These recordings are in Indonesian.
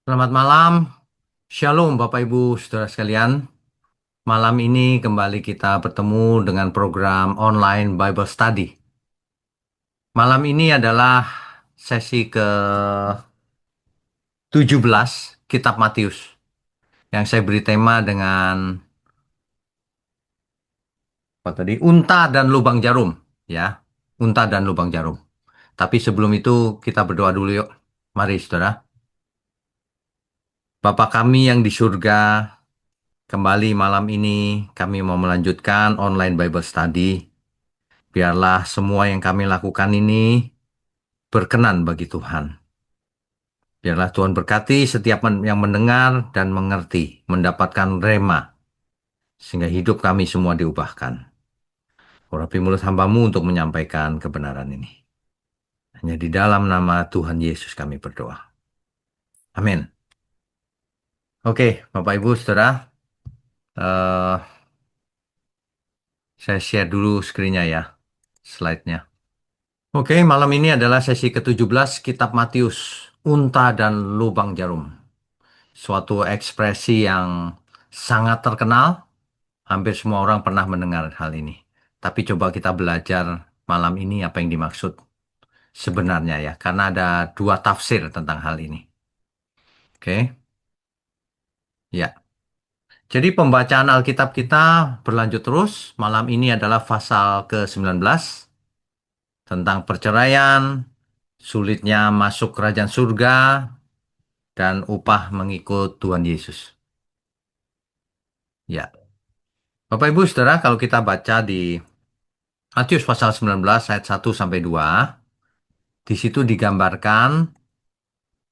Selamat malam, Shalom Bapak Ibu Saudara sekalian. Malam ini kembali kita bertemu dengan program online Bible Study. Malam ini adalah sesi ke-17 Kitab Matius yang saya beri tema dengan apa tadi? Unta dan lubang jarum, ya. Unta dan lubang jarum. Tapi sebelum itu kita berdoa dulu yuk. Mari Saudara. Bapa kami yang di surga, kembali malam ini kami mau melanjutkan online Bible Study. Biarlah semua yang kami lakukan ini berkenan bagi Tuhan. Biarlah Tuhan berkati setiap yang mendengar dan mengerti, mendapatkan rema, sehingga hidup kami semua diubahkan. Urapi mulut hambamu untuk menyampaikan kebenaran ini. Hanya di dalam nama Tuhan Yesus kami berdoa. Amin. Oke, Bapak Ibu, Saudara, eh, saya share dulu screen-nya ya, slide-nya. Oke, malam ini adalah sesi ke-17 Kitab Matius, Unta dan Lubang Jarum. Suatu ekspresi yang sangat terkenal, hampir semua orang pernah mendengar hal ini. Tapi coba kita belajar malam ini apa yang dimaksud sebenarnya ya, karena ada dua tafsir tentang hal ini. Oke, ya. Jadi pembacaan Alkitab kita berlanjut terus. Malam ini adalah pasal ke-19 tentang perceraian, sulitnya masuk kerajaan surga, dan upah mengikut Tuhan Yesus. Ya, Bapak Ibu Saudara, kalau kita baca di Matius pasal 19 ayat 1 sampai 2, di situ digambarkan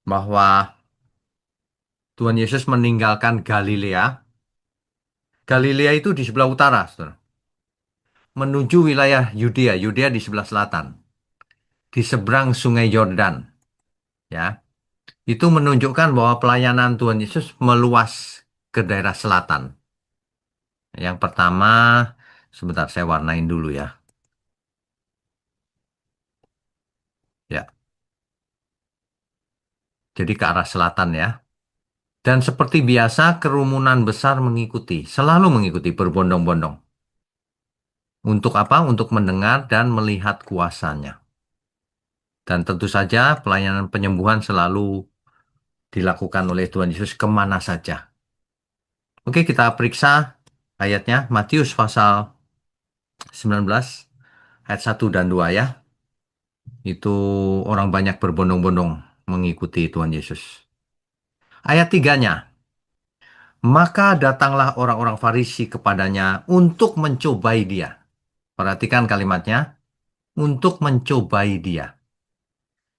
bahwa Tuhan Yesus meninggalkan Galilea. Galilea itu di sebelah utara, Saudara. Menuju wilayah Yudea. Yudea di sebelah selatan. Di seberang Sungai Yordan, ya. Itu menunjukkan bahwa pelayanan Tuhan Yesus meluas ke daerah selatan. Yang pertama, sebentar saya warnain dulu ya. Ya, jadi ke arah selatan ya. Dan seperti biasa, kerumunan besar mengikuti, selalu mengikuti berbondong-bondong. Untuk apa? Untuk mendengar dan melihat kuasanya. Dan tentu saja pelayanan penyembuhan selalu dilakukan oleh Tuhan Yesus kemana saja. Oke, kita periksa ayatnya. Matius pasal 19, ayat 1 dan 2 ya. Itu orang banyak berbondong-bondong mengikuti Tuhan Yesus. Ayat 3-nya. Maka datanglah orang-orang Farisi kepadanya untuk mencobai dia. Perhatikan kalimatnya. Untuk mencobai dia.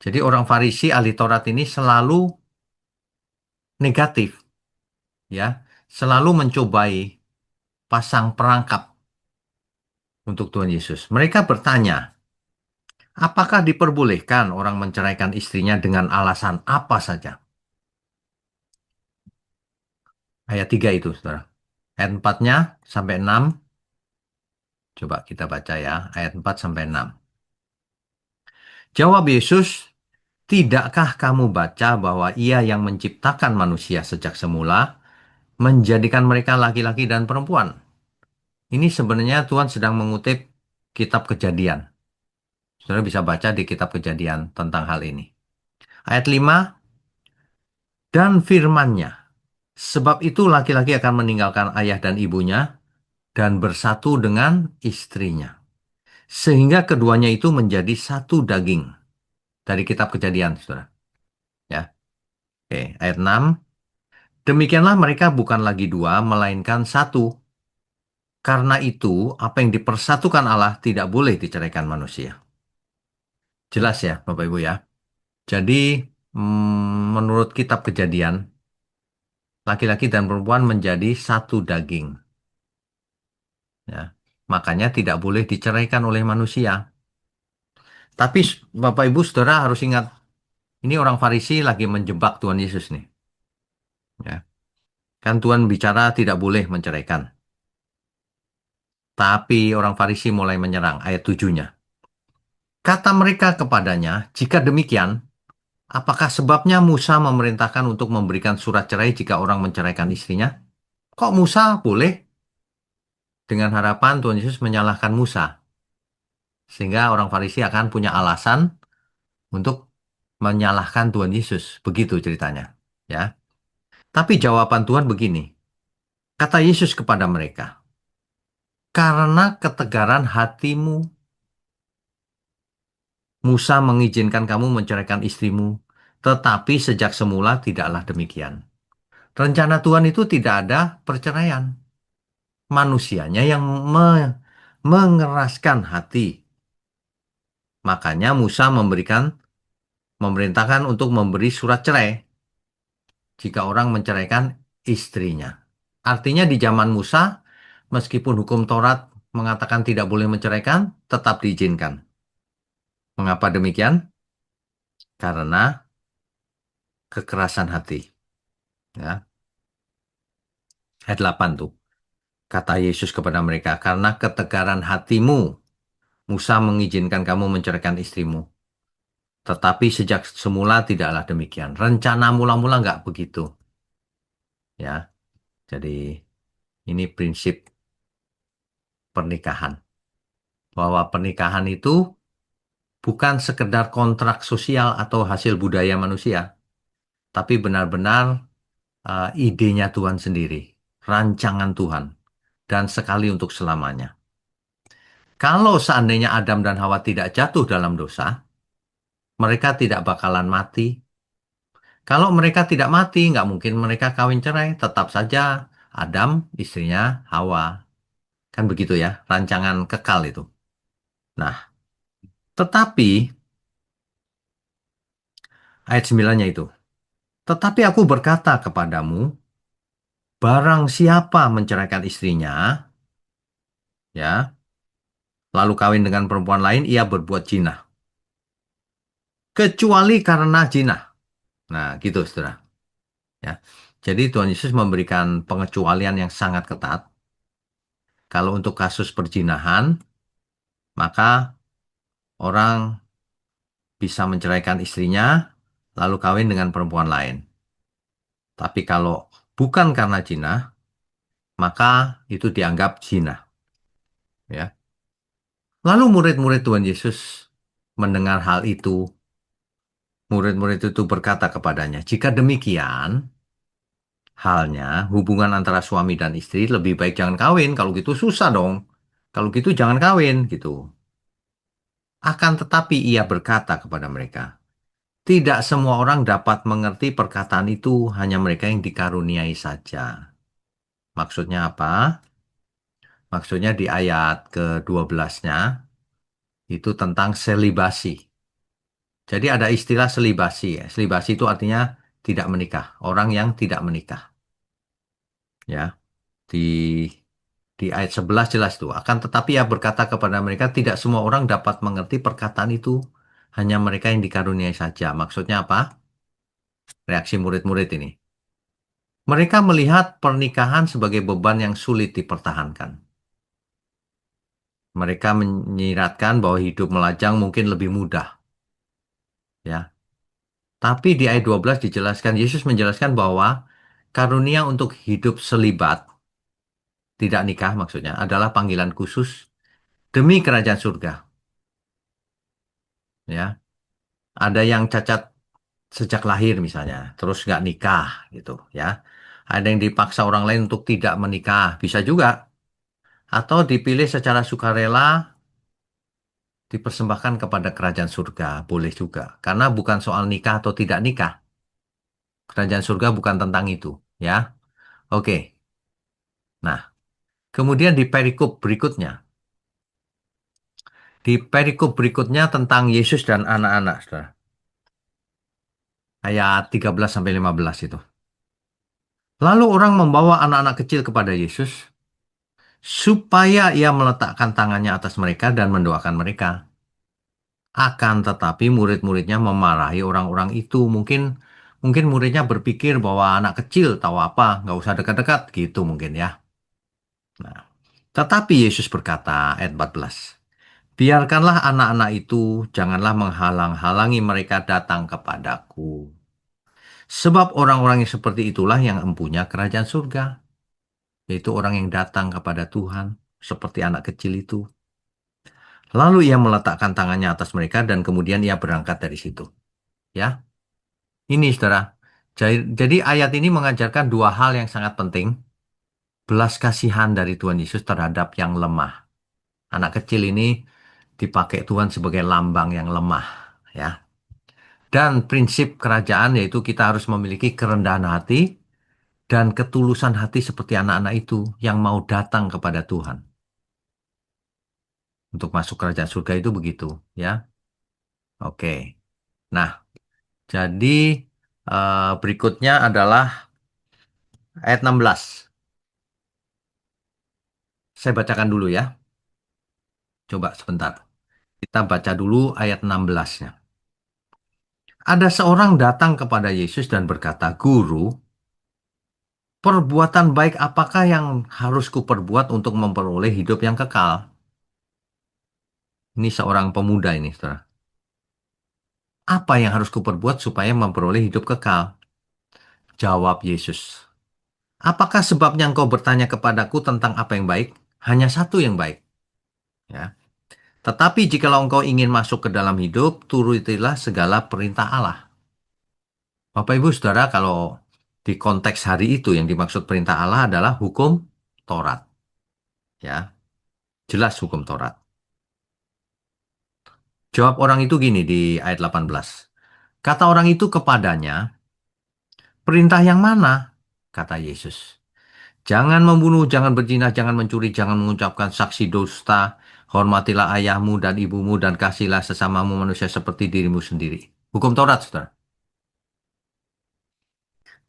Jadi orang Farisi ahli Taurat ini selalu negatif, ya, selalu mencobai pasang perangkap untuk Tuhan Yesus. Mereka bertanya, apakah diperbolehkan orang menceraikan istrinya dengan alasan apa saja? Ayat 3 itu, saudara. Ayat 4-nya sampai 6, coba kita baca ya, ayat 4 sampai 6. Jawab Yesus, tidakkah kamu baca bahwa ia yang menciptakan manusia sejak semula, menjadikan mereka laki-laki dan perempuan? Ini sebenarnya Tuhan sedang mengutip kitab Kejadian. Saudara bisa baca di kitab Kejadian tentang hal ini. Ayat 5, dan firman-Nya, sebab itu laki-laki akan meninggalkan ayah dan ibunya dan bersatu dengan istrinya. Sehingga keduanya itu menjadi satu daging. Dari kitab Kejadian, saudara. Ya. Oke, ayat 6. Demikianlah mereka bukan lagi dua, melainkan satu. Karena itu, apa yang dipersatukan Allah tidak boleh diceraikan manusia. Jelas ya, Bapak Ibu ya. Jadi, menurut kitab Kejadian, laki-laki dan perempuan menjadi satu daging. Ya. Makanya tidak boleh diceraikan oleh manusia. Tapi Bapak Ibu Saudara harus ingat, ini orang Farisi lagi menjebak Tuhan Yesus nih. Ya. Kan Tuhan bicara tidak boleh menceraikan. Tapi orang Farisi mulai menyerang ayat 7-nya. Kata mereka kepadanya, jika demikian, Apakah sebabnya Musa memerintahkan untuk memberikan surat cerai jika orang menceraikan istrinya? Kok Musa boleh? Dengan harapan Tuhan Yesus menyalahkan Musa. Sehingga orang Farisi akan punya alasan untuk menyalahkan Tuhan Yesus. Begitu ceritanya. Ya. Tapi jawaban Tuhan begini. Kata Yesus kepada mereka, karena ketegaran hatimu, Musa mengizinkan kamu menceraikan istrimu, tetapi sejak semula tidaklah demikian. Rencana Tuhan itu tidak ada perceraian. Manusianya yang mengeraskan hati. Makanya Musa memerintahkan untuk memberi surat cerai jika orang menceraikan istrinya. Artinya di zaman Musa, meskipun hukum Taurat mengatakan tidak boleh menceraikan, tetap diizinkan. Mengapa demikian? Karena kekerasan hati. Ya. Ayat 8 tuh. Kata Yesus kepada mereka, karena ketegaran hatimu, Musa mengizinkan kamu menceraikan istrimu. Tetapi sejak semula tidaklah demikian. Rencana mula-mula nggak begitu. Ya, jadi ini prinsip pernikahan. Bahwa pernikahan itu bukan sekedar kontrak sosial atau hasil budaya manusia, tapi benar-benar idenya Tuhan sendiri, rancangan Tuhan, dan sekali untuk selamanya. Kalau seandainya Adam dan Hawa tidak jatuh dalam dosa, mereka tidak bakalan mati. Kalau mereka tidak mati, nggak mungkin mereka kawin cerai. Tetap saja Adam, istrinya Hawa. Kan begitu ya, rancangan kekal itu. Nah, tetapi ayat 9-nya itu. Tetapi aku berkata kepadamu, barang siapa menceraikan istrinya, ya, lalu kawin dengan perempuan lain, ia berbuat zina. Kecuali karena zina. Nah, gitu, saudara. Ya. Jadi Tuhan Yesus memberikan pengecualian yang sangat ketat. Kalau untuk kasus perzinahan, maka orang bisa menceraikan istrinya, lalu kawin dengan perempuan lain. Tapi kalau bukan karena zina, maka itu dianggap zina. Ya. Lalu murid-murid Tuhan Yesus mendengar hal itu, murid-murid itu berkata kepadanya, jika demikian halnya, hubungan antara suami dan istri lebih baik jangan kawin, kalau gitu susah dong. Kalau gitu jangan kawin, gitu. Akan tetapi ia berkata kepada mereka, tidak semua orang dapat mengerti perkataan itu, hanya mereka yang dikaruniai saja. Maksudnya apa? Maksudnya di ayat ke-12-nya itu tentang selibasi. Jadi ada istilah selibasi ya. Selibasi itu artinya tidak menikah, orang yang tidak menikah. Ya, di ayat 11 jelas tuh. Akan tetapi ia berkata kepada mereka, tidak semua orang dapat mengerti perkataan itu, hanya mereka yang dikaruniai saja. Maksudnya apa? Reaksi murid-murid ini. Mereka melihat pernikahan sebagai beban yang sulit dipertahankan. Mereka menyiratkan bahwa hidup melajang mungkin lebih mudah. Ya. Tapi di ayat 12 dijelaskan, Yesus menjelaskan bahwa karunia untuk hidup selibat, tidak nikah maksudnya, adalah panggilan khusus demi kerajaan surga. Ya. Ada yang cacat sejak lahir misalnya, terus nggak nikah gitu ya. Ada yang dipaksa orang lain untuk tidak menikah, bisa juga. Atau dipilih secara sukarela dipersembahkan kepada kerajaan surga, boleh juga. Karena bukan soal nikah atau tidak nikah. Kerajaan surga bukan tentang itu, ya. Oke. Nah, kemudian di perikop berikutnya. Di perikop berikutnya tentang Yesus dan anak-anak, Saudara. Ayat 13 sampai 15 itu. Lalu orang membawa anak-anak kecil kepada Yesus supaya ia meletakkan tangannya atas mereka dan mendoakan mereka. Akan tetapi murid-muridnya memarahi orang-orang itu. Mungkin muridnya berpikir bahwa anak kecil tahu apa, nggak usah dekat-dekat gitu mungkin ya. Nah, tetapi Yesus berkata ayat 14, Biarkanlah anak-anak itu, janganlah menghalang-halangi mereka datang kepadaku. Sebab orang-orang yang seperti itulah yang empunya kerajaan surga, yaitu orang yang datang kepada Tuhan, seperti anak kecil itu. Lalu ia meletakkan tangannya atas mereka dan kemudian ia berangkat dari situ. Ya, ini saudara. Jadi ayat ini mengajarkan dua hal yang sangat penting. Belas kasihan dari Tuhan Yesus terhadap yang lemah. Anak kecil ini dipakai Tuhan sebagai lambang yang lemah. Ya. Dan prinsip kerajaan yaitu kita harus memiliki kerendahan hati dan ketulusan hati seperti anak-anak itu yang mau datang kepada Tuhan. Untuk masuk kerajaan surga itu begitu. Ya, oke. Nah, jadi berikutnya adalah ayat 16. Saya bacakan dulu ya. Coba sebentar. Kita baca dulu ayat 16-nya. Ada seorang datang kepada Yesus dan berkata, "Guru, perbuatan baik apakah yang harus kuperbuat untuk memperoleh hidup yang kekal?" Ini seorang pemuda ini, saudara. Apa yang harus kuperbuat supaya memperoleh hidup kekal? Jawab Yesus. Apakah sebabnya engkau bertanya kepadaku tentang apa yang baik? Hanya satu yang baik. Ya. Tetapi jikalau engkau ingin masuk ke dalam hidup, turutilah segala perintah Allah. Bapak Ibu Saudara, kalau di konteks hari itu yang dimaksud perintah Allah adalah hukum Taurat. Ya, jelas hukum Taurat. Jawab orang itu gini di ayat 18. Kata orang itu kepadanya, perintah yang mana? Kata Yesus. Jangan membunuh, jangan berzina, jangan mencuri, jangan mengucapkan saksi dusta, hormatilah ayahmu dan ibumu dan kasihlah sesamamu manusia seperti dirimu sendiri. Hukum Taurat, saudara.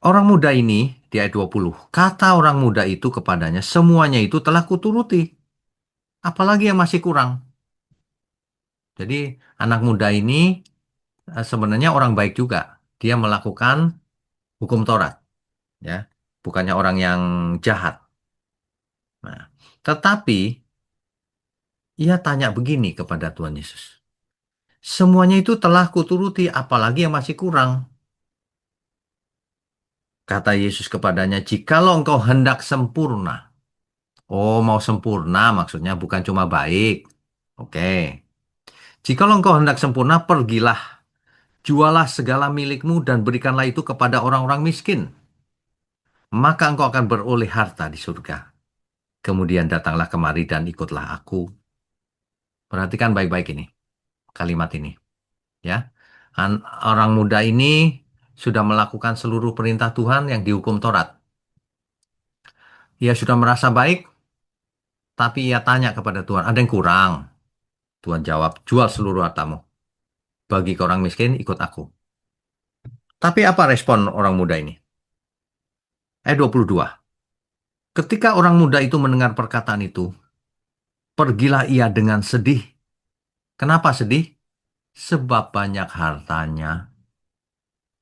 Orang muda ini, di ayat 20, kata orang muda itu kepadanya, semuanya itu telah kuturuti. Apalagi yang masih kurang. Jadi anak muda ini sebenarnya orang baik juga. Dia melakukan hukum Taurat, ya, bukannya orang yang jahat. Nah, tetapi ia tanya begini kepada Tuhan Yesus. Semuanya itu telah kuturuti, apalagi yang masih kurang. Kata Yesus kepadanya, jikalau engkau hendak sempurna. Oh, mau sempurna maksudnya bukan cuma baik. Oke. Jikalau engkau hendak sempurna, pergilah. Jualah segala milikmu dan berikanlah itu kepada orang-orang miskin. Maka engkau akan beroleh harta di surga. Kemudian datanglah kemari dan ikutlah aku. Perhatikan baik-baik ini, kalimat ini. Ya, orang muda ini sudah melakukan seluruh perintah Tuhan yang dihukum Taurat. Ia sudah merasa baik, tapi ia tanya kepada Tuhan, ada yang kurang? Tuhan jawab, jual seluruh hartamu. Bagi ke orang miskin, ikut aku. Tapi apa respon orang muda ini? Ayat 22. Ketika orang muda itu mendengar perkataan itu, pergilah ia dengan sedih. Kenapa sedih? Sebab banyak hartanya.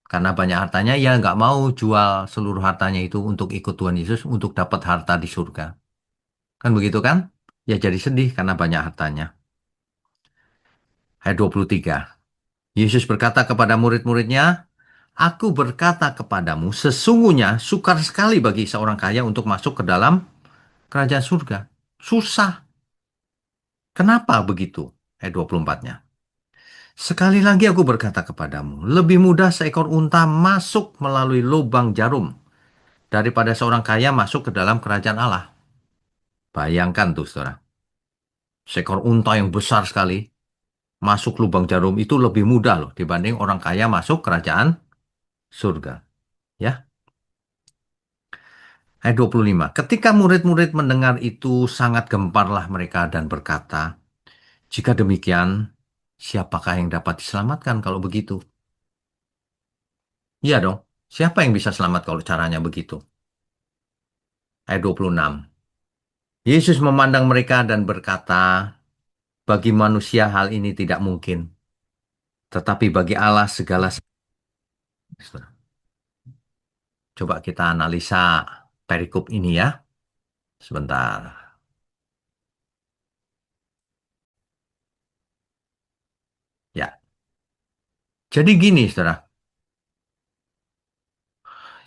Karena banyak hartanya, ia nggak mau jual seluruh hartanya itu untuk ikut Tuhan Yesus, untuk dapat harta di surga. Kan begitu kan? Ya jadi sedih karena banyak hartanya. Ayat 23. Yesus berkata kepada murid-muridnya, Aku berkata kepadamu, sesungguhnya sukar sekali bagi seorang kaya untuk masuk ke dalam kerajaan surga. Susah. Kenapa begitu? Ayat 24-nya. Sekali lagi aku berkata kepadamu, lebih mudah seekor unta masuk melalui lubang jarum daripada seorang kaya masuk ke dalam kerajaan Allah. Bayangkan tuh, saudara. Seekor unta yang besar sekali masuk lubang jarum itu lebih mudah loh dibanding orang kaya masuk kerajaan surga. Ya. Ayat 25. Ketika murid-murid mendengar itu sangat gemparlah mereka dan berkata, jika demikian, siapakah yang dapat diselamatkan kalau begitu? Iya dong. Siapa yang bisa selamat kalau caranya begitu? Ayat 26. Yesus memandang mereka dan berkata, bagi manusia hal ini tidak mungkin. Tetapi bagi Allah segala sesuatu. Coba kita analisa perikop ini ya. Sebentar. Jadi gini, saudara.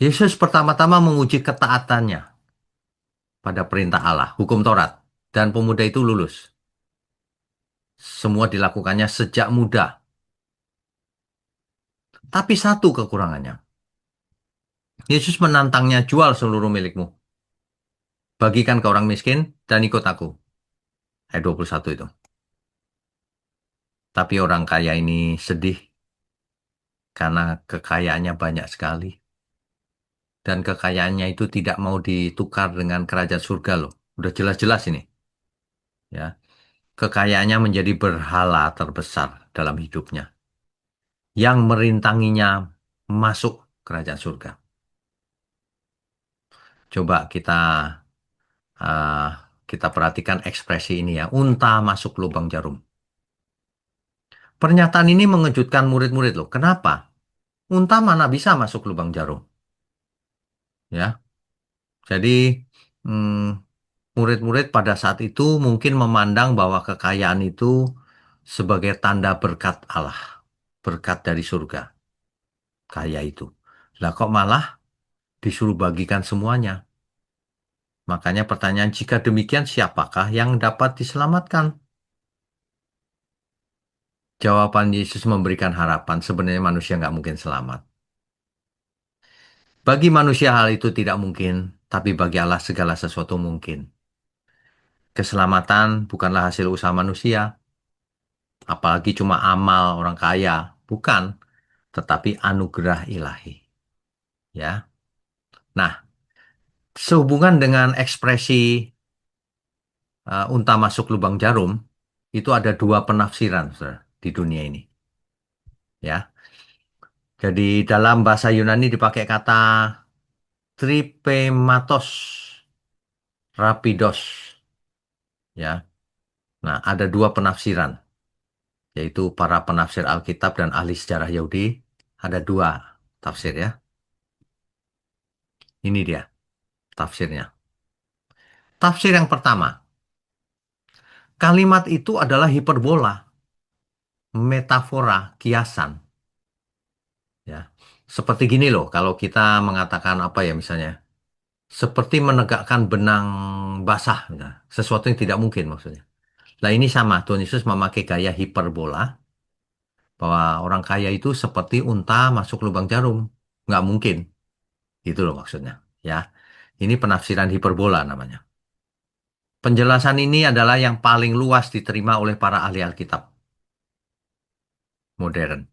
Yesus pertama-tama menguji ketaatannya pada perintah Allah, hukum Taurat. Dan pemuda itu lulus. Semua dilakukannya sejak muda. Tapi satu kekurangannya. Yesus menantangnya, jual seluruh milikmu. Bagikan ke orang miskin dan ikut aku. Ayat 21 itu. Tapi orang kaya ini sedih karena kekayaannya banyak sekali. Dan kekayaannya itu tidak mau ditukar dengan kerajaan surga loh. Udah jelas-jelas ini. Ya, kekayaannya menjadi berhala terbesar dalam hidupnya. Yang merintanginya masuk kerajaan surga. Coba ah, kita perhatikan ekspresi ini ya. Unta masuk lubang jarum. Pernyataan ini mengejutkan murid-murid loh. Kenapa? Unta mana bisa masuk lubang jarum? Ya, jadi murid-murid pada saat itu mungkin memandang bahwa kekayaan itu sebagai tanda berkat Allah, berkat dari surga, kaya itu. Lah kok malah disuruh bagikan semuanya? Makanya pertanyaan, jika demikian siapakah yang dapat diselamatkan? Jawaban Yesus memberikan harapan, sebenarnya manusia nggak mungkin selamat. Bagi manusia hal itu tidak mungkin, tapi bagi Allah segala sesuatu mungkin. Keselamatan bukanlah hasil usaha manusia, apalagi cuma amal orang kaya. Bukan, tetapi anugerah ilahi. Ya. Nah, sehubungan dengan ekspresi unta masuk lubang jarum, itu ada dua penafsiran, saudara, di dunia ini. Ya. Jadi dalam bahasa Yunani dipakai kata tripematos, rapidos. Ya. Nah, ada dua penafsiran, yaitu para penafsir Alkitab dan ahli sejarah Yahudi. Ada dua tafsir ya. Ini dia tafsirnya. Tafsir yang pertama, kalimat itu adalah hiperbola, metafora, kiasan. Ya, seperti gini loh, kalau kita mengatakan apa ya misalnya, seperti menegakkan benang basah, nah, sesuatu yang tidak mungkin maksudnya. Nah ini sama, Tuhan Yesus memakai gaya hiperbola, bahwa orang kaya itu seperti unta masuk lubang jarum. Nggak mungkin, itu loh maksudnya. Ya, ini penafsiran hiperbola namanya. Penjelasan ini adalah yang paling luas diterima oleh para ahli Alkitab modern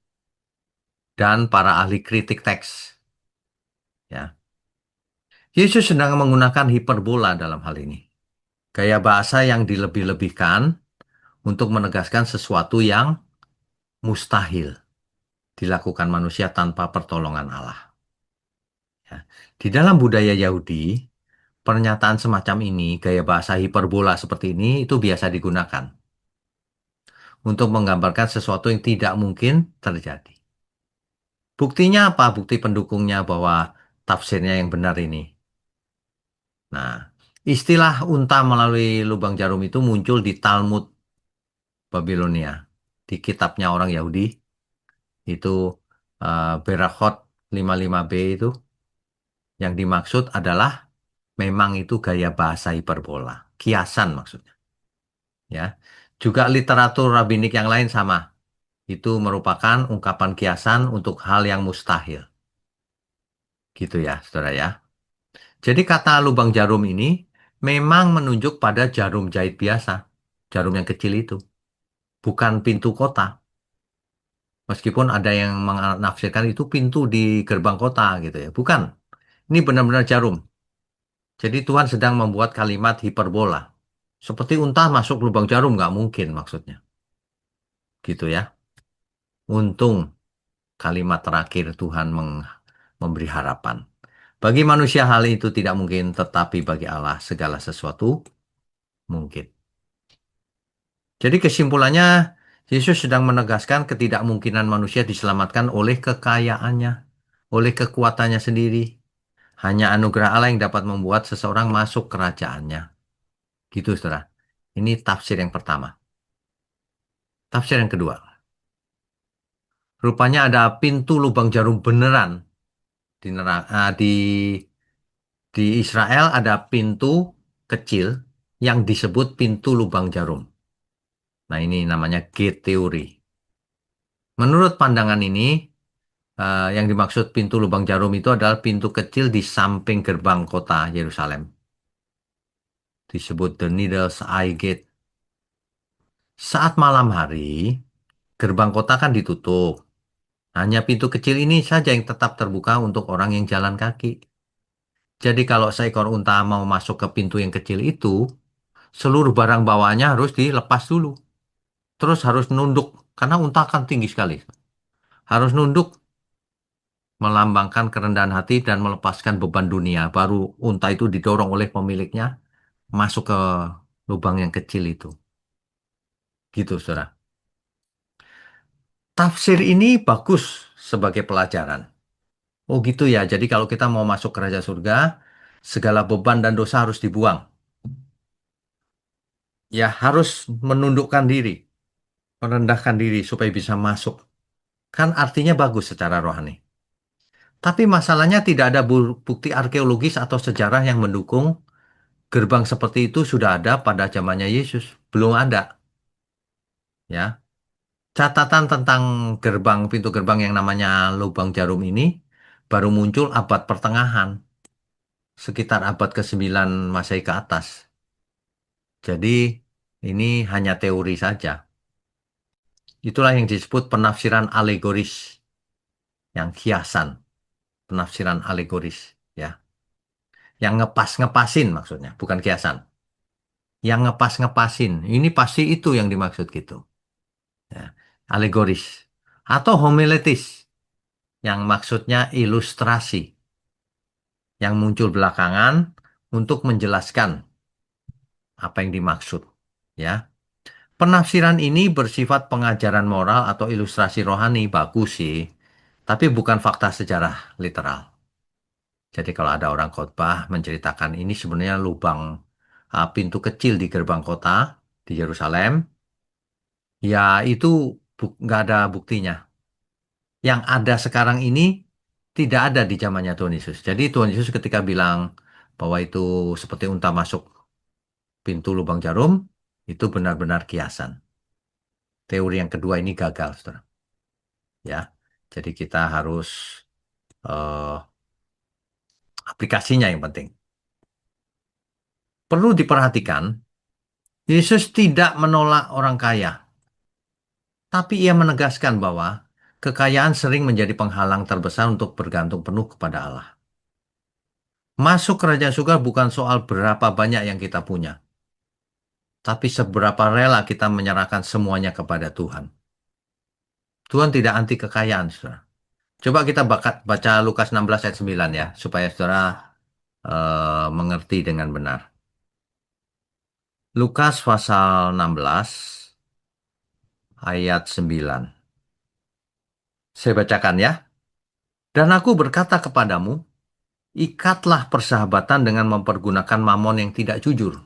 dan para ahli kritik teks. Ya, Yesus sedang menggunakan hiperbola dalam hal ini. Gaya bahasa yang dilebih-lebihkan untuk menegaskan sesuatu yang mustahil dilakukan manusia tanpa pertolongan Allah. Ya. Di dalam budaya Yahudi, pernyataan semacam ini, gaya bahasa hiperbola seperti ini, itu biasa digunakan untuk menggambarkan sesuatu yang tidak mungkin terjadi. Buktinya apa? Bukti pendukungnya bahwa tafsirnya yang benar ini. Nah, istilah unta melalui lubang jarum itu muncul di Talmud Babilonia. Di kitabnya orang Yahudi, itu Berachot 55b itu, yang dimaksud adalah memang itu gaya bahasa hiperbola. Kiasan maksudnya. Ya. Juga literatur rabbinik yang lain sama. Itu merupakan ungkapan kiasan untuk hal yang mustahil. Gitu ya, saudara ya. Jadi kata lubang jarum ini memang menunjuk pada jarum jahit biasa. Jarum yang kecil itu. Bukan pintu kota. Meskipun ada yang menafsirkan itu pintu di gerbang kota gitu ya. Bukan. Ini benar-benar jarum. Jadi Tuhan sedang membuat kalimat hiperbola. Seperti unta masuk lubang jarum, nggak mungkin maksudnya. Gitu ya. Untung kalimat terakhir Tuhan memberi harapan. Bagi manusia hal itu tidak mungkin, tetapi bagi Allah segala sesuatu mungkin. Jadi kesimpulannya, Yesus sedang menegaskan ketidakmungkinan manusia diselamatkan oleh kekayaannya, oleh kekuatannya sendiri. Hanya anugerah Allah yang dapat membuat seseorang masuk kerajaannya. Gitu, saudara. Ini tafsir yang pertama. Tafsir yang kedua. Rupanya ada pintu lubang jarum beneran di neraka, di Israel ada pintu kecil yang disebut pintu lubang jarum. Nah, ini namanya gate teori. Menurut pandangan ini, yang dimaksud pintu lubang jarum itu adalah pintu kecil di samping gerbang kota Yerusalem. Disebut the Needle's Eye Gate. Saat malam hari, gerbang kota kan ditutup. Hanya pintu kecil ini saja yang tetap terbuka untuk orang yang jalan kaki. Jadi kalau seekor unta mau masuk ke pintu yang kecil itu, seluruh barang bawaannya harus dilepas dulu. Terus harus nunduk, karena unta kan tinggi sekali. Harus nunduk, melambangkan kerendahan hati dan melepaskan beban dunia. Baru unta itu didorong oleh pemiliknya masuk ke lubang yang kecil itu. Gitu, saudara. Tafsir ini bagus sebagai pelajaran. Oh gitu ya, jadi kalau kita mau masuk ke Raja Surga, segala beban dan dosa harus dibuang. Ya harus menundukkan diri, merendahkan diri supaya bisa masuk. Kan artinya bagus secara rohani. Tapi masalahnya tidak ada bukti arkeologis atau sejarah yang mendukung gerbang seperti itu sudah ada pada zamannya Yesus. Belum ada, ya. Catatan tentang pintu gerbang yang namanya lubang jarum ini baru muncul abad pertengahan, sekitar abad ke-9 Masehi ke atas. Jadi ini hanya teori saja. Itulah yang disebut penafsiran alegoris, yang kiasan, penafsiran alegoris, ya. Yang ngepas-ngepasin maksudnya, bukan kiasan. Yang ngepas-ngepasin, ini pasti itu yang dimaksud gitu. Ya. Alegoris. Atau homiletis, yang maksudnya ilustrasi, yang muncul belakangan untuk menjelaskan apa yang dimaksud. Ya. Penafsiran ini bersifat pengajaran moral atau ilustrasi rohani, bagus sih. Tapi bukan fakta sejarah literal. Jadi kalau ada orang khotbah menceritakan ini sebenarnya lubang pintu kecil di gerbang kota di Yerusalem, ya itu nggak ada buktinya. Yang ada sekarang ini tidak ada di zamannya Tuhan Yesus. Jadi Tuhan Yesus ketika bilang bahwa itu seperti unta masuk pintu lubang jarum, itu benar-benar kiasan. Teori yang kedua ini gagal, saudara. Ya, jadi kita harus eh, aplikasinya yang penting. Perlu diperhatikan, Yesus tidak menolak orang kaya, tapi ia menegaskan bahwa kekayaan sering menjadi penghalang terbesar untuk bergantung penuh kepada Allah. Masuk kerajaan surga bukan soal berapa banyak yang kita punya, tapi seberapa rela kita menyerahkan semuanya kepada Tuhan. Tuhan tidak anti kekayaan, saudara. Coba kita baca Lukas 16 ayat 9 ya, supaya saudara mengerti dengan benar. Lukas pasal 16 ayat 9. Saya bacakan ya. Dan aku berkata kepadamu, ikatlah persahabatan dengan mempergunakan mamon yang tidak jujur.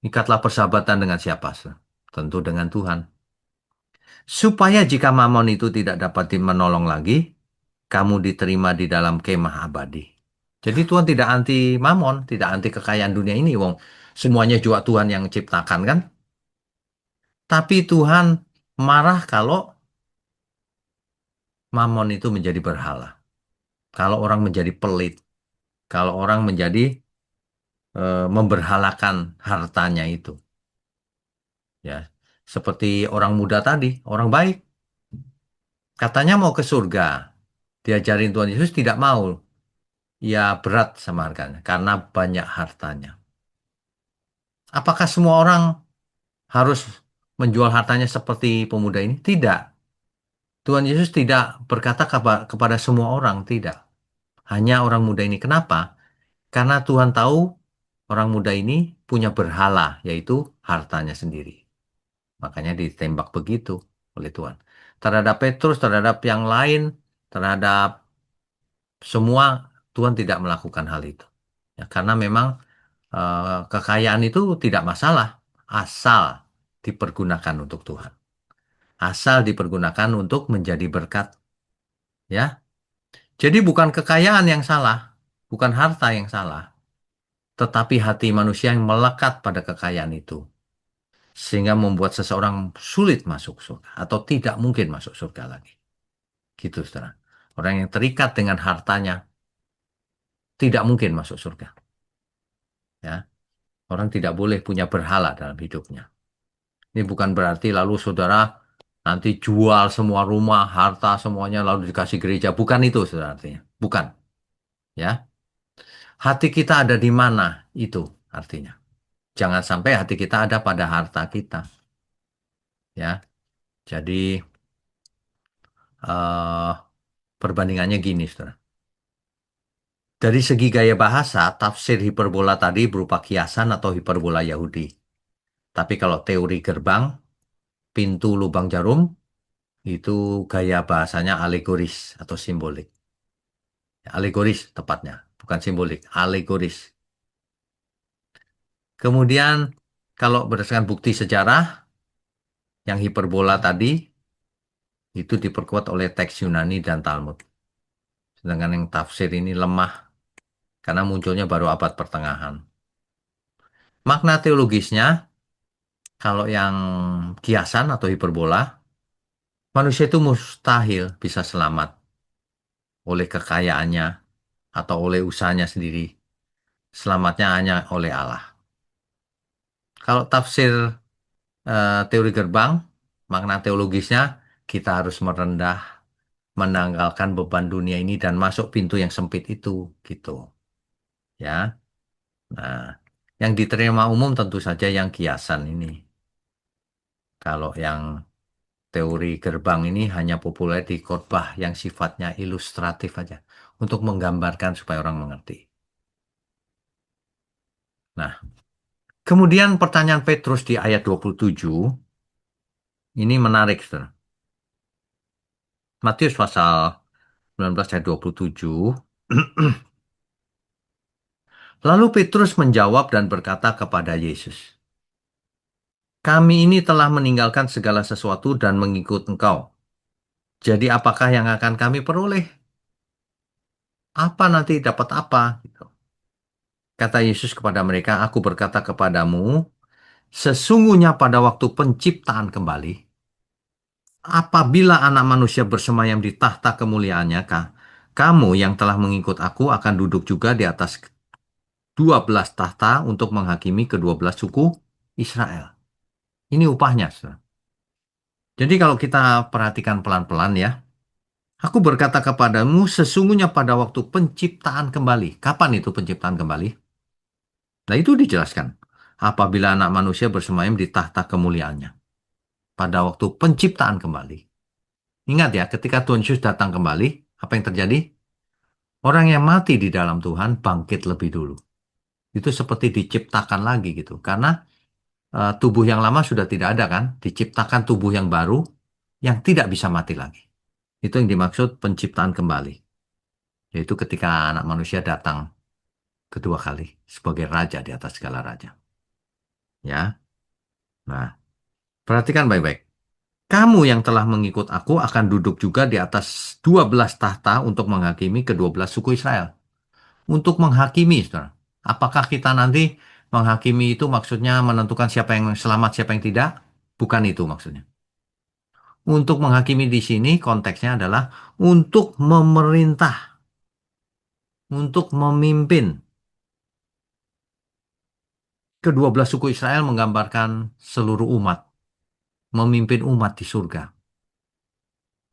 Ikatlah persahabatan dengan siapa? Tentu dengan Tuhan. Supaya jika mamon itu tidak dapat menolong lagi, kamu diterima di dalam kemah abadi. Jadi Tuhan tidak anti mamon, tidak anti kekayaan dunia ini, wong. Semuanya juga Tuhan yang ciptakan kan? Tapi Tuhan marah kalau mamon itu menjadi berhala. Kalau orang menjadi pelit, kalau orang menjadi memberhalakan hartanya itu, ya. Seperti orang muda tadi, orang baik, katanya mau ke surga, diajarin Tuhan Yesus tidak mau, ya berat sama harganya karena banyak hartanya. Apakah semua orang harus menjual hartanya seperti pemuda ini? Tidak. Tuhan Yesus tidak berkata kepada semua orang, tidak. Hanya orang muda ini. Kenapa? Karena Tuhan tahu orang muda ini punya berhala, yaitu hartanya sendiri. Makanya ditembak begitu oleh Tuhan. Terhadap Petrus, terhadap yang lain, terhadap semua, Tuhan tidak melakukan hal itu. Ya, karena memang kekayaan itu tidak masalah, asal dipergunakan untuk Tuhan. asal dipergunakan untuk menjadi berkat, ya. Jadi bukan kekayaan yang salah, bukan harta yang salah, tetapi hati manusia yang melekat pada kekayaan itu, sehingga membuat seseorang sulit masuk surga atau tidak mungkin masuk surga lagi. Gitu, saudara. Orang yang terikat dengan hartanya tidak mungkin masuk surga. Ya, orang tidak boleh punya berhala dalam hidupnya. Ini bukan berarti lalu saudara nanti jual semua rumah, harta semuanya lalu dikasih gereja. Bukan itu, saudara, artinya. Bukan. Ya, hati kita ada di mana? Itu artinya. Jangan sampai hati kita ada pada harta kita. Ya, jadi eh perbandingannya gini, saudara. Dari segi gaya bahasa, tafsir hiperbola tadi berupa kiasan atau hiperbola Yahudi. Tapi kalau teori gerbang, pintu lubang jarum, itu gaya bahasanya alegoris atau simbolik. Alegoris tepatnya, bukan simbolik, alegoris. Kemudian kalau berdasarkan bukti sejarah, yang hiperbola tadi itu diperkuat oleh teks Yunani dan Talmud. Sedangkan yang tafsir ini lemah karena munculnya baru abad pertengahan. Makna teologisnya, kalau yang kiasan atau hiperbola, manusia itu mustahil bisa selamat oleh kekayaannya atau oleh usahanya sendiri. Selamatnya hanya oleh Allah. Kalau tafsir teori gerbang, makna teologisnya, kita harus merendah, menanggalkan beban dunia ini dan masuk pintu yang sempit itu, gitu. Ya. Nah, yang diterima umum tentu saja yang kiasan ini. Kalau yang teori gerbang ini hanya populer di khotbah yang sifatnya ilustratif aja, untuk menggambarkan supaya orang mengerti. Nah, kemudian pertanyaan Petrus di ayat 27, ini menarik, saudara. Matius pasal 19 ayat 27. Lalu Petrus menjawab dan berkata kepada Yesus, "Kami ini telah meninggalkan segala sesuatu dan mengikut Engkau. Jadi apakah yang akan kami peroleh? Apa nanti dapat apa?" Gitu. Kata Yesus kepada mereka, "Aku berkata kepadamu, sesungguhnya pada waktu penciptaan kembali, apabila anak manusia bersemayam di tahta kemuliaannya, kamu yang telah mengikut aku akan duduk juga di atas 12 tahta untuk menghakimi kedua belas suku Israel." Ini upahnya, saudara. Jadi kalau kita perhatikan pelan-pelan ya, aku berkata kepadamu sesungguhnya pada waktu penciptaan kembali. Kapan itu penciptaan kembali? Nah itu dijelaskan. Apabila anak manusia bersemayam di tahta kemuliaannya. Pada waktu penciptaan kembali. Ingat ya, ketika Tuhan Yesus datang kembali, apa yang terjadi? Orang yang mati di dalam Tuhan bangkit lebih dulu. Itu seperti diciptakan lagi gitu. Karena tubuh yang lama sudah tidak ada kan? Diciptakan tubuh yang baru yang tidak bisa mati lagi. Itu yang dimaksud penciptaan kembali. Yaitu ketika anak manusia datang kedua kali sebagai raja di atas segala raja. Ya. Nah, perhatikan baik-baik. Kamu yang telah mengikut aku akan duduk juga di atas 12 tahta untuk menghakimi kedua belas suku Israel. Untuk menghakimi, saudara. Apakah kita nanti menghakimi itu maksudnya menentukan siapa yang selamat, siapa yang tidak? Bukan itu maksudnya. Untuk menghakimi di sini konteksnya adalah untuk memerintah, untuk memimpin. Kedua belas suku Israel menggambarkan seluruh umat, memimpin umat di surga.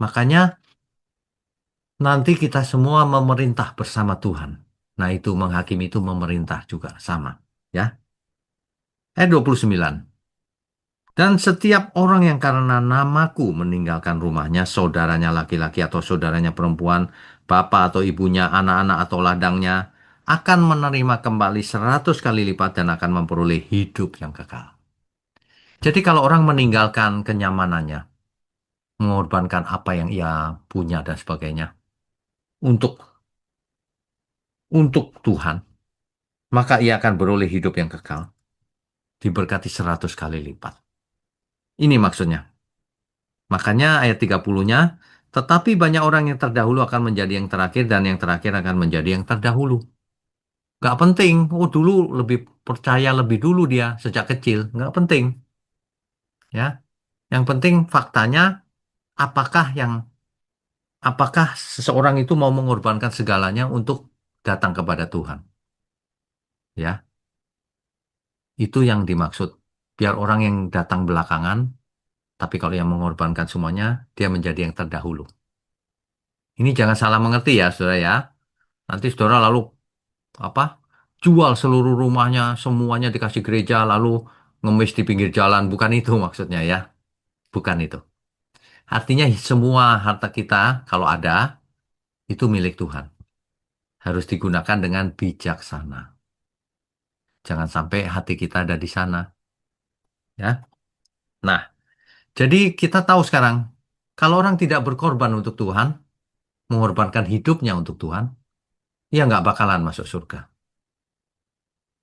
Makanya nanti kita semua memerintah bersama Tuhan. Nah itu menghakimi itu memerintah juga sama. Ya. Ayat 29. Dan setiap orang yang karena namaku meninggalkan rumahnya, saudaranya laki-laki atau saudaranya perempuan, bapak atau ibunya, anak-anak atau ladangnya, akan menerima kembali 100 kali lipat dan akan memperoleh hidup yang kekal. Jadi kalau orang meninggalkan kenyamanannya, mengorbankan apa yang ia punya dan sebagainya, untuk Tuhan, maka ia akan beroleh hidup yang kekal, diberkati 100 kali lipat. Ini maksudnya. Makanya ayat 30-nya, tetapi banyak orang yang terdahulu akan menjadi yang terakhir dan yang terakhir akan menjadi yang terdahulu. Nggak penting, oh dulu lebih percaya lebih dulu dia sejak kecil. Nggak penting, ya. Yang penting faktanya, apakah yang apakah seseorang itu mau mengorbankan segalanya untuk datang kepada Tuhan, ya. Itu yang dimaksud. Biar orang yang datang belakangan, tapi kalau yang mengorbankan semuanya, dia menjadi yang terdahulu. Ini jangan salah mengerti ya, saudara ya. Nanti saudara lalu apa? Jual seluruh rumahnya, semuanya dikasih gereja, lalu ngemis di pinggir jalan. Bukan itu maksudnya ya. Bukan itu. Artinya semua harta kita, kalau ada, itu milik Tuhan. Harus digunakan dengan bijaksana. Jangan sampai hati kita ada di sana. Ya. Nah, jadi kita tahu sekarang, kalau orang tidak berkorban untuk Tuhan, mengorbankan hidupnya untuk Tuhan, ya nggak bakalan masuk surga.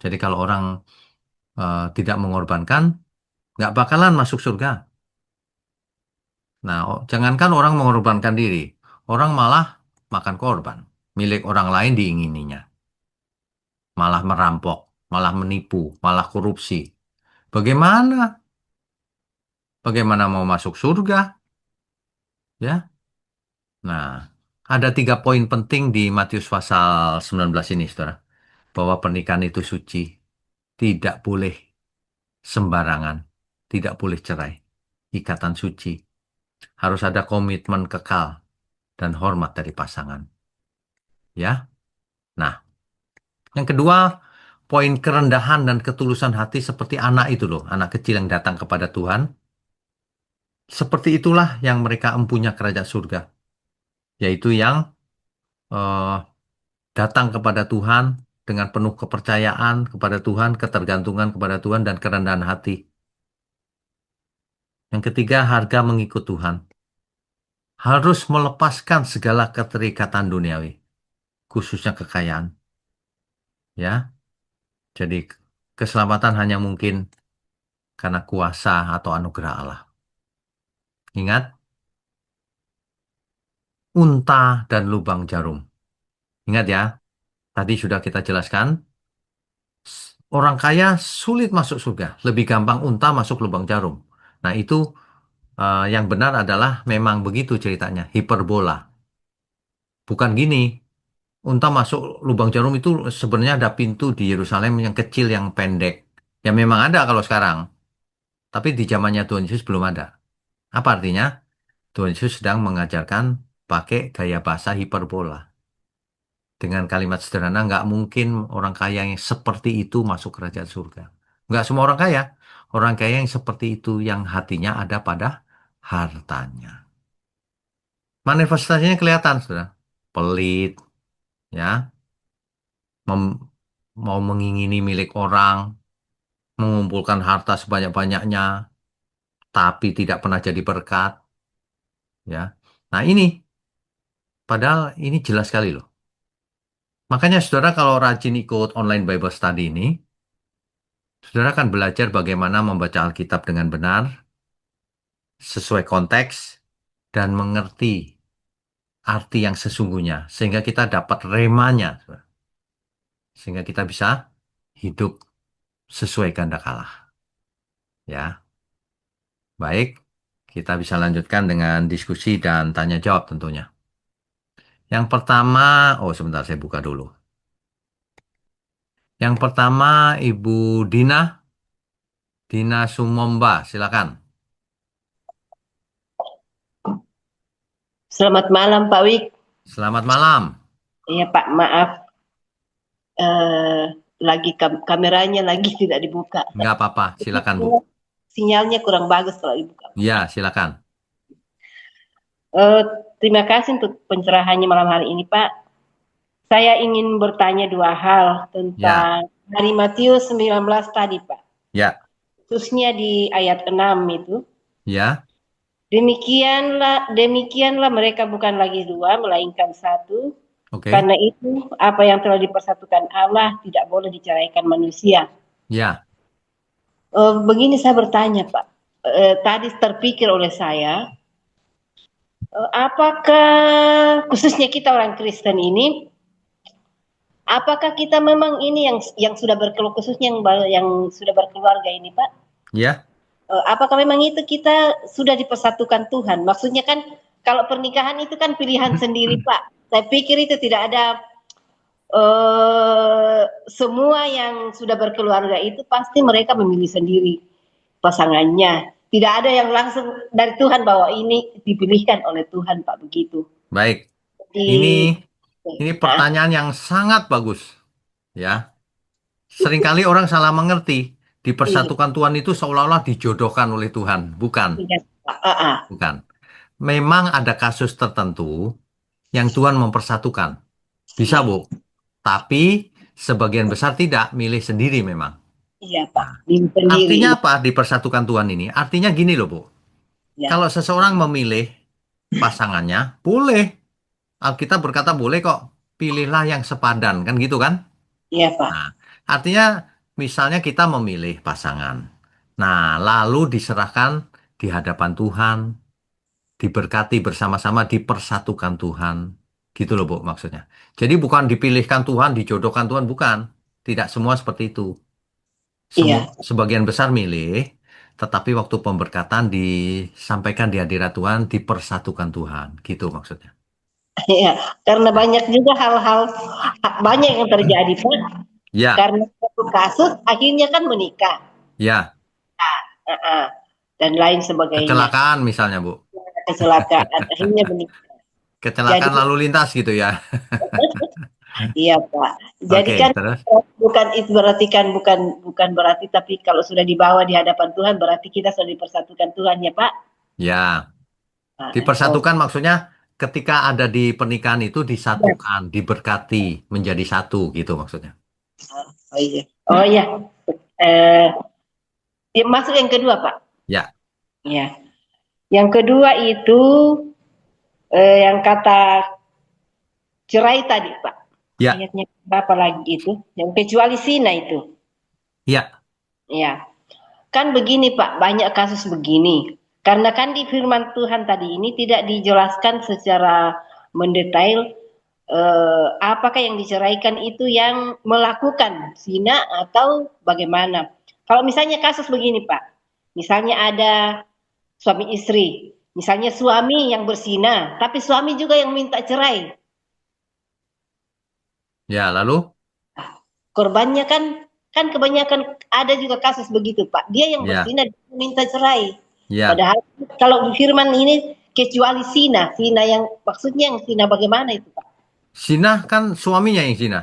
Jadi kalau orang tidak mengorbankan, nggak bakalan masuk surga. Nah, jangankan orang mengorbankan diri, orang malah makan korban. Milik orang lain diingininya. Malah merampok, malah menipu, malah korupsi. Bagaimana? Bagaimana mau masuk surga? Ya. Nah, ada 3 poin penting di Matius pasal 19 ini, saudara. Bahwa pernikahan itu suci, tidak boleh sembarangan, tidak boleh cerai. Ikatan suci. Harus ada komitmen kekal dan hormat dari pasangan. Ya. Nah, yang kedua, poin kerendahan dan ketulusan hati seperti anak itu loh, anak kecil yang datang kepada Tuhan. Seperti itulah yang mereka empunya kerajaan surga, yaitu yang eh, datang kepada Tuhan dengan penuh kepercayaan kepada Tuhan, ketergantungan kepada Tuhan, dan kerendahan hati. Yang ketiga, harga mengikut Tuhan. Harus melepaskan segala keterikatan duniawi, khususnya kekayaan. Ya, jadi keselamatan hanya mungkin karena kuasa atau anugerah Allah. Ingat, unta dan lubang jarum. Ingat ya, tadi sudah kita jelaskan, orang kaya sulit masuk surga, lebih gampang unta masuk lubang jarum. Nah, itu yang benar adalah memang begitu ceritanya, hiperbola. Bukan gini, unta masuk lubang jarum itu sebenarnya ada pintu di Yerusalem yang kecil, yang pendek. Ya memang ada kalau sekarang, tapi di zamannya Tuhan Yesus belum ada. Apa artinya? Tuhan Yesus sedang mengajarkan pakai gaya bahasa hiperbola. Dengan kalimat sederhana, nggak mungkin orang kaya yang seperti itu masuk kerajaan surga. Nggak semua orang kaya. Orang kaya yang seperti itu, yang hatinya ada pada hartanya. Manifestasinya kelihatan, sudah. Pelit, ya, mem- mau mengingini milik orang, mengumpulkan harta sebanyak-banyaknya, tapi tidak pernah jadi berkat, ya. Nah ini, padahal ini jelas sekali loh. Makanya saudara kalau rajin ikut online Bible study ini, saudara akan belajar bagaimana membaca Alkitab dengan benar, sesuai konteks, dan mengerti arti yang sesungguhnya. Sehingga kita dapat remanya. Sehingga kita bisa hidup sesuai kehendak Allah. Ya, baik. Kita bisa lanjutkan dengan diskusi dan tanya jawab tentunya. Yang pertama, oh sebentar saya buka dulu. Yang pertama, Ibu Dina, Dina Sumomba, silakan. Selamat malam Pak Wik. Selamat malam. Ya Pak, maaf eh, lagi kameranya lagi tidak dibuka. Nggak apa-apa, silakan Bu. Sinyalnya kurang bagus kalau dibuka. Ya, silakan. Eh, Terima kasih untuk pencerahannya malam hari ini Pak. Saya ingin bertanya dua hal Ya, tentang dari Matius 19 tadi Pak. ya, Khususnya di ayat 6 itu. ya, Demikianlah mereka bukan lagi dua, melainkan satu. oke. Karena itu, apa yang telah dipersatukan Allah tidak boleh diceraikan manusia. Ya, Begini saya bertanya Pak, tadi terpikir oleh saya, Apakah khususnya kita orang Kristen ini, apakah kita memang ini yang sudah berkeluarga, khususnya yang sudah berkeluarga ini, Pak? Ya, Apakah memang itu kita sudah dipersatukan Tuhan? Maksudnya kan kalau pernikahan itu kan pilihan sendiri, Pak. Saya pikir itu tidak ada semua yang sudah berkeluarga itu pasti mereka memilih sendiri pasangannya. Tidak ada yang langsung dari Tuhan bahwa ini dipilihkan oleh Tuhan, Pak, begitu. baik. Ini Di ini ah, pertanyaan yang sangat bagus, ya. Seringkali orang salah mengerti. iya, Dipersatukan Tuhan itu seolah-olah dijodohkan oleh Tuhan. Bukan, iya, Pak. bukan. Memang ada kasus tertentu yang Tuhan mempersatukan. Bisa, Iya, Bu. Tapi sebagian besar tidak, milih sendiri memang. iya, Pak. Nah, Diri sendiri. artinya apa dipersatukan Tuhan ini? Artinya gini loh, Bu. Ya, Kalau seseorang memilih pasangannya, boleh. Alkitab berkata boleh kok. Pilihlah yang sepadan, kan gitu kan? iya, Pak. Nah, artinya misalnya kita memilih pasangan. Nah, lalu diserahkan di hadapan Tuhan, diberkati bersama-sama, dipersatukan Tuhan. Gitu loh, Bu, maksudnya. Jadi bukan dipilihkan Tuhan, dijodohkan Tuhan, bukan. Tidak semua seperti itu. Iya, Sebagian besar milih, tetapi waktu pemberkatan disampaikan di hadirat Tuhan, dipersatukan Tuhan. Gitu maksudnya. iya. Karena Ya, banyak juga hal-hal banyak yang terjadi, Pak. ya, Karena satu kasus akhirnya kan menikah. ya. Uh-uh. Dan lain sebagainya. Kecelakaan misalnya, Bu. Kecelakaan akhirnya menikah. Jadi Kecelakaan lalu lintas gitu ya. iya, Pak. Jadi Oke, kan terus? bukan itu berarti kan bukan bukan berarti tapi kalau sudah dibawa di hadapan Tuhan berarti kita sudah dipersatukan Tuhan ya, Pak. Ya, Nah, oh, dipersatukan maksudnya ketika ada di pernikahan itu iya. disatukan, diberkati menjadi satu gitu maksudnya. Oh iya. Oh iya. Eh, masuk yang kedua, Pak. Ya, Ya. Yang kedua itu yang kata cerai tadi, Pak. ya, Ayatnya berapa lagi itu? Yang kecuali zina itu. ya, Ya. Kan begini, Pak, banyak kasus begini. Karena kan di firman Tuhan tadi ini tidak dijelaskan secara mendetail apakah yang diceraikan itu yang melakukan zina atau bagaimana. Kalau misalnya kasus begini, Pak. Misalnya ada suami istri. Misalnya suami yang berzina, tapi suami juga yang minta cerai. ya, lalu? Korbannya kan kan kebanyakan ada juga kasus begitu, Pak. Dia yang Ya, berzina minta cerai. ya. Padahal kalau di firman ini kecuali zina, zina yang maksudnya yang zina bagaimana itu, Pak? Zina kan suaminya yang zina.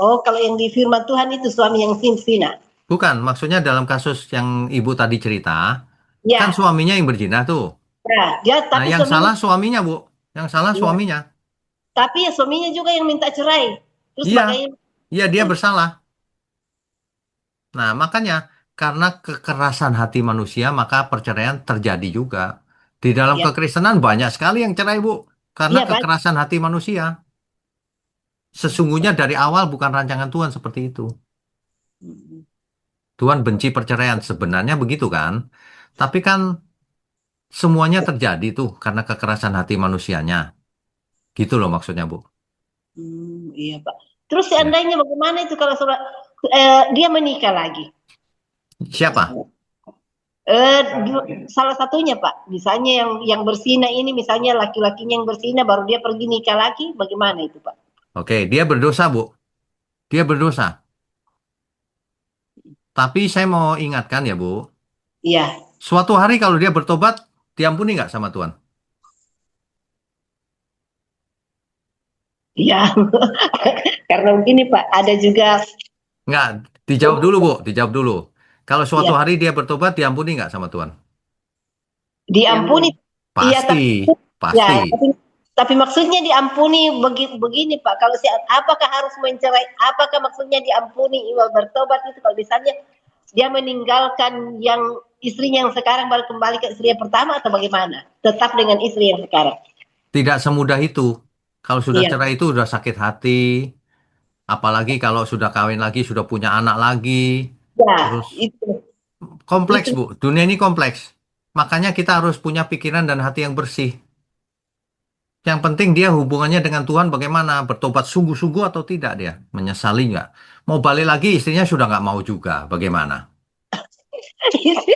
Oh, kalau yang di firman Tuhan itu suami yang zina. Bukan, maksudnya dalam kasus yang ibu tadi cerita, kan Ya, suaminya yang berzina tuh. nah, dia Nah, tapi yang suaminya salah suaminya, Bu. Yang salah ya, suaminya. tapi ya suaminya juga yang minta cerai. Terus Iya, bagaimana? iya dia bersalah. Nah, makanya karena kekerasan hati manusia, maka perceraian terjadi juga. Di dalam Ya, kekristenan banyak sekali yang cerai, Bu. Karena iya banyak. kekerasan hati manusia. Sesungguhnya dari awal bukan rancangan Tuhan seperti itu. Tuhan benci perceraian. Sebenarnya begitu kan? Tapi kan semuanya terjadi tuh karena kekerasan hati manusianya. Gitu loh maksudnya, Bu. Iya, Pak. Terus Ya. seandainya bagaimana itu kalau dia menikah lagi? Siapa? Eh, salah satunya Pak, misalnya yang bersina ini, misalnya laki-lakinya yang bersina baru dia pergi nikah lagi, bagaimana itu Pak? Oke, dia berdosa, Bu. Dia berdosa. Tapi saya mau ingatkan ya, Bu. Iya, Suatu hari kalau dia bertobat, diampuni nggak sama Tuhan? iya. Karena begini Pak, ada juga, Nggak, dijawab dulu, Bu. Dijawab dulu. Kalau suatu ya, hari dia bertobat, diampuni nggak sama Tuhan? diampuni. Iya, Pasti, ya, pasti. tapi maksudnya diampuni begini Pak. Kalau apakah harus mencerai? Apakah maksudnya diampuni iwal bertobat itu? Kalau misalnya dia meninggalkan yang istrinya yang sekarang baru kembali ke istri yang pertama atau bagaimana? Tetap dengan istri yang sekarang. Tidak semudah itu. Kalau sudah Iya, cerai itu sudah sakit hati. Apalagi kalau sudah kawin lagi, sudah punya anak lagi. ya, Terus itu kompleks, Bu. Dunia ini kompleks. Makanya kita harus punya pikiran dan hati yang bersih. Yang penting dia hubungannya dengan Tuhan bagaimana? Bertobat sungguh-sungguh atau tidak dia? Menyesali nggak? Mau balik lagi istrinya sudah nggak mau juga. Bagaimana?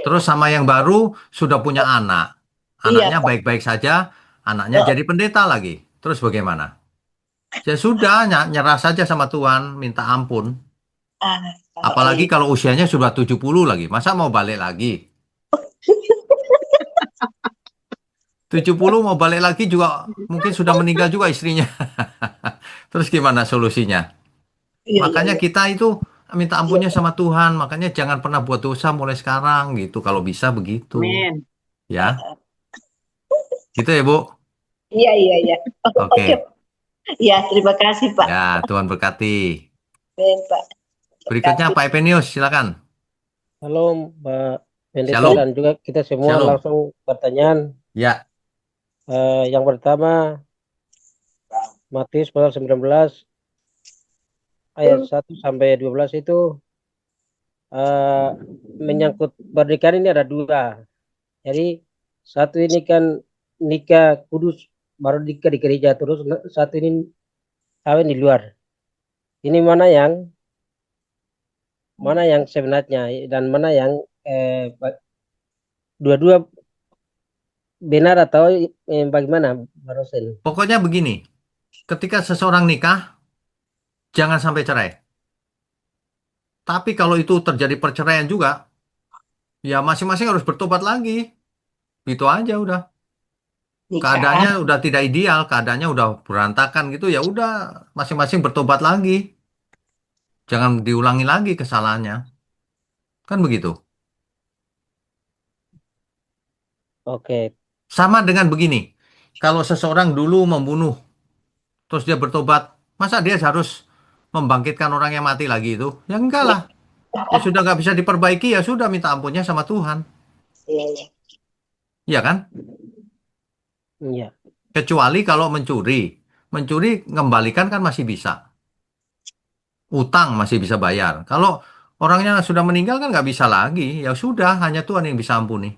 Terus sama yang baru sudah punya anak. Iya Anaknya Pak. baik-baik saja, anaknya Oh, jadi pendeta lagi. Terus bagaimana? Ya sudah, nyerah saja sama Tuhan, minta ampun. kalau Apalagi iya. kalau usianya sudah 70 lagi. Masa mau balik lagi? 70 mau balik lagi juga mungkin sudah meninggal juga istrinya. Terus gimana solusinya? Iya, iya, Makanya iya. kita itu minta Iya, ampunnya sama Tuhan. Makanya jangan pernah buat dosa mulai sekarang gitu. Kalau bisa begitu. amin. Ya, gitu ya Bu. Iya, iya, iya. Oke. Oke. Ya, terima kasih Pak. Ya, Tuhan berkati. Amin, Pak. Terima Berikutnya kasih. Pak Epenius, silakan. Halo Mbak Pendeta dan Shalom. juga kita semua Shalom. langsung pertanyaan. Ya, Yang pertama Matius pasal 19 ayat 1 sampai 12 itu eh, menyangkut pernikahan ini ada dua. Jadi satu ini kan nikah kudus baru nikah di gereja, terus satu ini kawin di luar. Ini mana yang sebenarnya dan mana yang dua-dua benar atau bagaimana Mbak Rosen? pokoknya begini. Ketika seseorang nikah, jangan sampai cerai. Tapi kalau itu terjadi perceraian juga, ya masing-masing harus bertobat lagi. Itu aja udah. Nikah. Keadaannya udah tidak ideal, keadaannya udah berantakan gitu, ya udah masing-masing bertobat lagi. Jangan diulangi lagi kesalahannya. Kan begitu. Oke. Sama dengan begini. Kalau seseorang dulu membunuh, terus dia bertobat, masa dia harus membangkitkan orang yang mati lagi itu? Ya enggak lah. Ya sudah nggak bisa diperbaiki, ya sudah minta ampunnya sama Tuhan. Iya, iya. Iya kan? Iya. Kecuali kalau mencuri. Mencuri ngembalikan kan masih bisa. Utang masih bisa bayar. Kalau orangnya sudah meninggal kan nggak bisa lagi. Ya sudah, hanya Tuhan yang bisa ampuni.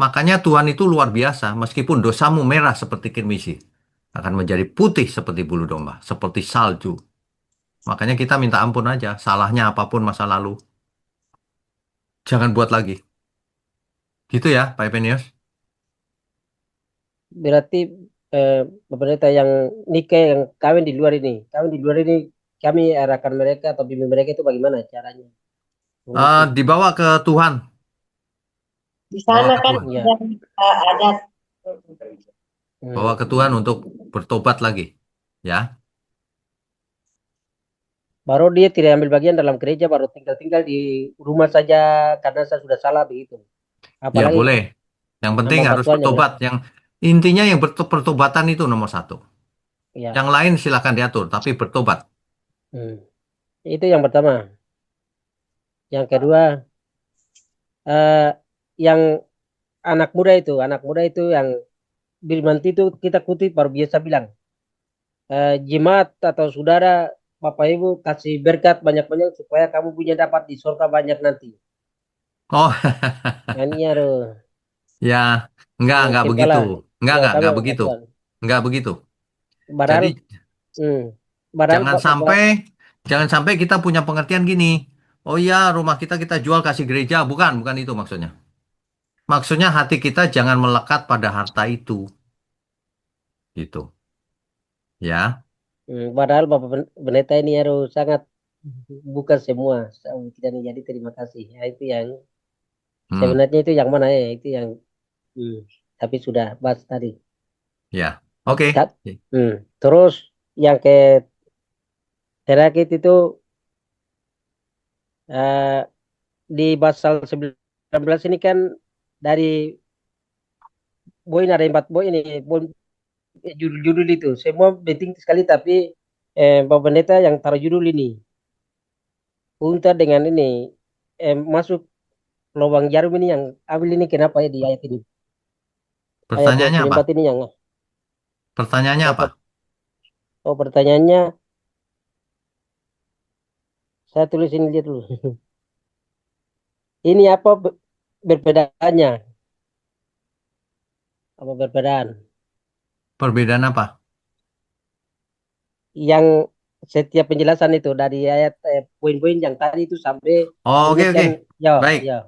Makanya Tuhan itu luar biasa. Meskipun dosamu merah seperti kirmisi, akan menjadi putih seperti bulu domba, seperti salju. Makanya kita minta ampun aja. Salahnya apapun masa lalu. Jangan buat lagi. Gitu ya, Pak Epenius. Berarti eh, pemerintah yang nikah yang kawin di luar ini kami arahkan mereka atau bimbing mereka itu bagaimana caranya? Mengerti? Dibawa ke Tuhan. Di Bawa sana ke kan Tuhan. Ya. ada adat. Bawa Hmm. ke Tuhan untuk bertobat lagi. Ya. Baru dia tidak ambil bagian dalam gereja, baru tinggal-tinggal di rumah saja karena saya sudah salah begitu. Ya Apalagi boleh. Yang penting hamba harus Tuhan yang bertobat. Yang intinya yang pertobatan itu nomor satu. ya. Yang lain silakan diatur, tapi bertobat. Hmm. Itu yang pertama. Yang kedua, eh, yang anak muda itu yang Bilmanti itu kita kutip baru biasa bilang. Jemaat atau saudara Bapak Ibu kasih berkat banyak-banyak supaya kamu punya dapat di surga banyak nanti. Oh, Nah, ini harus ya, enggak begitu. timpalah ya kami Enggak hamba begitu. Tuhan. Enggak begitu. Jadi Padahal, hmm, padahal jangan sampai jangan sampai kita punya pengertian gini. Oh ya, rumah kita kita jual kasih gereja. Bukan, bukan itu maksudnya. Maksudnya hati kita jangan melekat pada harta itu. Gitu. Ya. padahal Bapak Pendeta ini harus sangat bukan semua kita ini. Jadi terima kasih. Ya, itu yang Hmm, sebenarnya itu yang mana ya? Itu yang hmm, tapi sudah bahas tadi. ya. Oke. Ta- Terus yang ke terakhir itu eh, di pasal 19 ini kan dari poin ada 4 poin ini poin judul-judul itu semua penting sekali tapi Pak Pendeta yang taruh judul ini unta dengan ini masuk lubang jarum ini yang ambil ini kenapa ya di ayat ini ayat dua Pertanyaannya puluh apa? empat ini yang Pertanyaannya apa? pertanyaannya saya tulis ini lihat dulu ini apa berbedaannya apa perbedaan Perbedaan apa? Yang setiap penjelasan itu dari ayat poin-poin yang tadi itu sampai Oh, oke, oke. menyebutkan ya Baik. ya.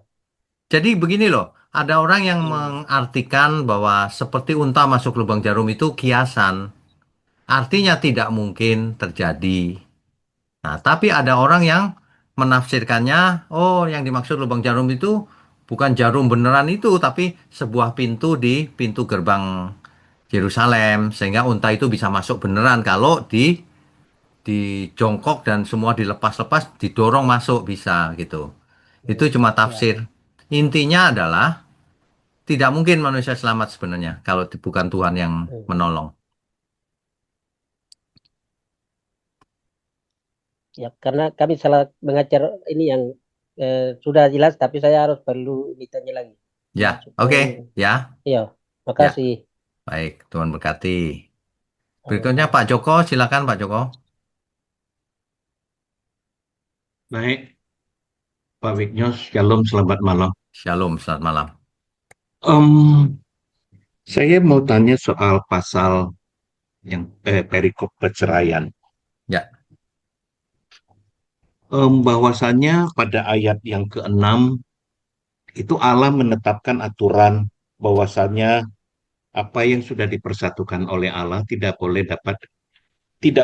Jadi begini loh, ada orang yang Hmm. mengartikan bahwa seperti unta masuk lubang jarum itu kiasan. Artinya tidak mungkin terjadi. Nah, tapi ada orang yang menafsirkannya, oh yang dimaksud lubang jarum itu bukan jarum beneran itu, tapi sebuah pintu di pintu gerbang Yerusalem, sehingga unta itu bisa masuk beneran kalau dijongkok dan semua dilepas-lepas, didorong masuk bisa gitu. Itu Hmm. cuma Ya. tafsir. Intinya adalah tidak mungkin manusia selamat sebenarnya kalau bukan Tuhan yang Hmm. menolong. Ya, karena kami salah mengajar ini yang sudah jelas, tapi saya harus perlu ditanya lagi. Ya, Supaya oke, ini. ya, Iya, ya, makasih. baik, Tuhan berkati. Berikutnya Eh, Pak Joko, silakan Pak Joko. Baik, Pak Wignos, Shalom, selamat malam. Shalom, selamat malam. Em, saya mau tanya soal pasal yang perikop perceraian. Ya, Bahwasannya pada ayat yang keenam itu Allah menetapkan aturan bahwasannya apa yang sudah dipersatukan oleh Allah tidak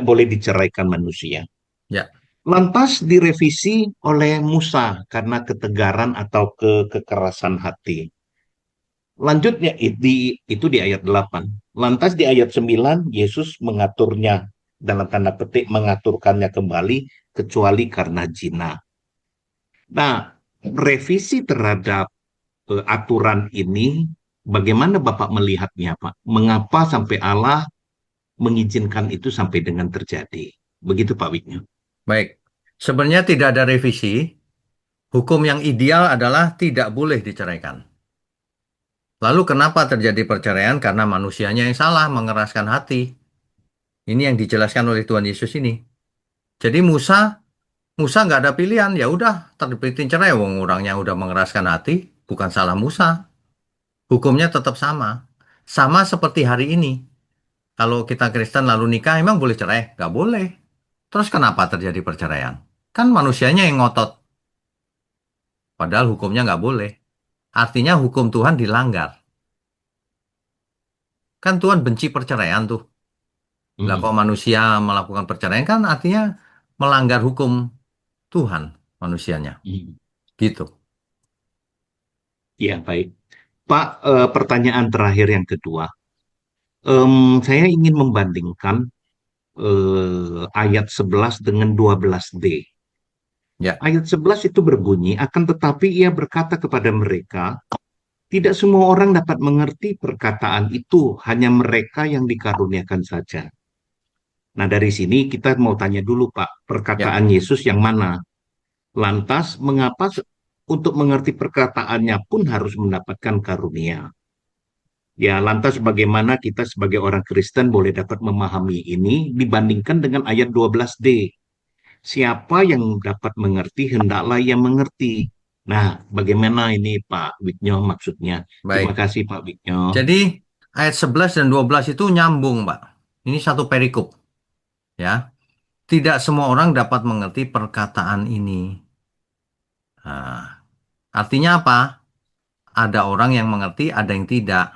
boleh diceraikan manusia. ya, Lantas direvisi oleh Musa karena ketegaran atau kekerasan hati. Lanjutnya itu di ayat 8. Lantas di ayat 9 Yesus mengaturnya dalam tanda petik mengaturkannya kembali kecuali karena zina. Nah, revisi terhadap aturan ini bagaimana Bapak melihatnya, Pak? Mengapa sampai Allah mengizinkan itu sampai dengan terjadi? Begitu Pak Wignya. baik. Sebenarnya tidak ada revisi. Hukum yang ideal adalah tidak boleh diceraikan. Lalu kenapa terjadi perceraian? Karena manusianya yang salah, mengeraskan hati. Ini yang dijelaskan oleh Tuhan Yesus ini. Jadi Musa nggak ada pilihan. Ya udah, terbitin cerai. Wong orangnya udah mengeraskan hati, bukan salah Musa. Hukumnya tetap sama. Sama seperti hari ini. Kalau kita Kristen lalu nikah, emang boleh cerai? Nggak boleh. Terus kenapa terjadi perceraian? Kan manusianya yang ngotot. Padahal hukumnya nggak boleh. Artinya hukum Tuhan dilanggar. Kan Tuhan benci perceraian tuh. Lah kok Mm, manusia melakukan perceraian kan artinya melanggar hukum Tuhan manusianya. mm. Gitu. Ya, baik. Pak, pertanyaan terakhir yang kedua. Saya ingin membandingkan ayat 11 dengan 12D. Ya, Ayat 11 itu berbunyi, akan tetapi ia berkata kepada mereka, tidak semua orang dapat mengerti perkataan itu, hanya mereka yang dikaruniakan saja. Nah, dari sini kita mau tanya dulu, Pak, ya, perkataan Yesus yang mana? Lantas, mengapa untuk mengerti perkataannya pun harus mendapatkan karunia? Ya, lantas bagaimana kita sebagai orang Kristen boleh dapat memahami ini dibandingkan dengan ayat 12D? Siapa yang dapat mengerti, hendaklah ia mengerti. Nah, bagaimana ini Pak Wigno maksudnya? Terima baik. kasih Pak Wigno. Jadi ayat 11 dan 12 itu nyambung, Pak. Ini satu perikop, ya. Tidak semua orang dapat mengerti perkataan ini. Nah, artinya apa? Ada orang yang mengerti, ada yang tidak.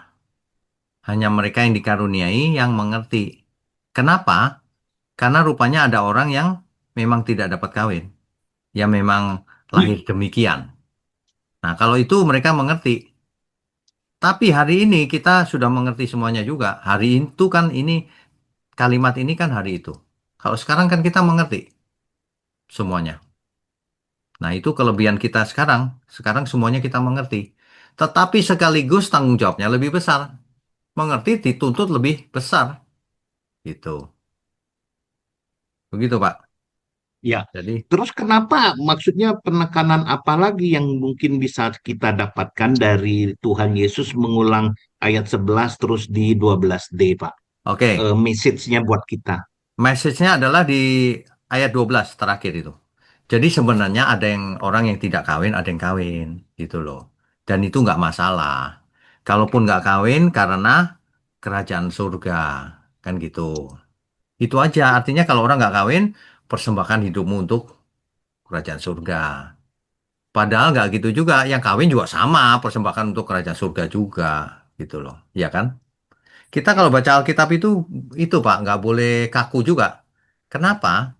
Hanya mereka yang dikaruniai yang mengerti. Kenapa? Karena rupanya ada orang yang memang tidak dapat kawin. Ya memang lahir demikian. Nah, kalau itu mereka mengerti. Tapi hari ini kita sudah mengerti semuanya juga. Hari itu kan ini, kalimat ini kan hari itu. Kalau sekarang kan kita mengerti semuanya. Nah, itu kelebihan kita sekarang. Sekarang semuanya kita mengerti. Tetapi sekaligus tanggung jawabnya lebih besar. Mengerti dituntut lebih besar. Gitu. Begitu, Pak. Ya, Jadi, terus kenapa maksudnya penekanan apa lagi yang mungkin bisa kita dapatkan dari Tuhan Yesus mengulang ayat 11 terus di 12D, Pak? oke. Message-nya buat kita. Message-nya adalah di ayat 12 terakhir itu. Jadi sebenarnya ada yang orang yang tidak kawin, ada yang kawin, gitu loh. Dan itu nggak masalah. Kalaupun nggak kawin karena kerajaan surga. Kan gitu. Itu aja. Artinya kalau orang nggak kawin, persembahkan hidupmu untuk kerajaan surga. Padahal nggak gitu juga. Yang kawin juga sama, persembahkan untuk kerajaan surga juga. Gitu loh. Ya kan? Kita kalau baca Alkitab itu Pak, nggak boleh kaku juga. Kenapa?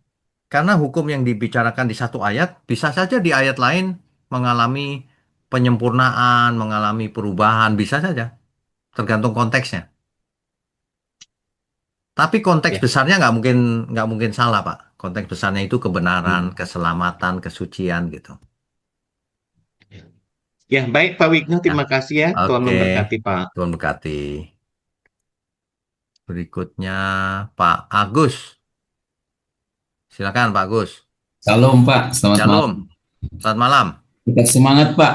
Karena hukum yang dibicarakan di satu ayat, bisa saja di ayat lain mengalami penyempurnaan, mengalami perubahan, bisa saja. Tergantung konteksnya. Tapi konteks Ya. besarnya nggak mungkin salah, Pak. Konteks besarnya itu kebenaran, Hmm. keselamatan, kesucian gitu. Ya, baik Pak Wigno, Ya, terima kasih ya. Tuhan oke. memberkati Pak. Tuhan berkati. Berikutnya Pak Agus. Silakan Pak Agus. Shalom Pak, selamat Shalom. malam. Selamat malam. Tetap semangat Pak.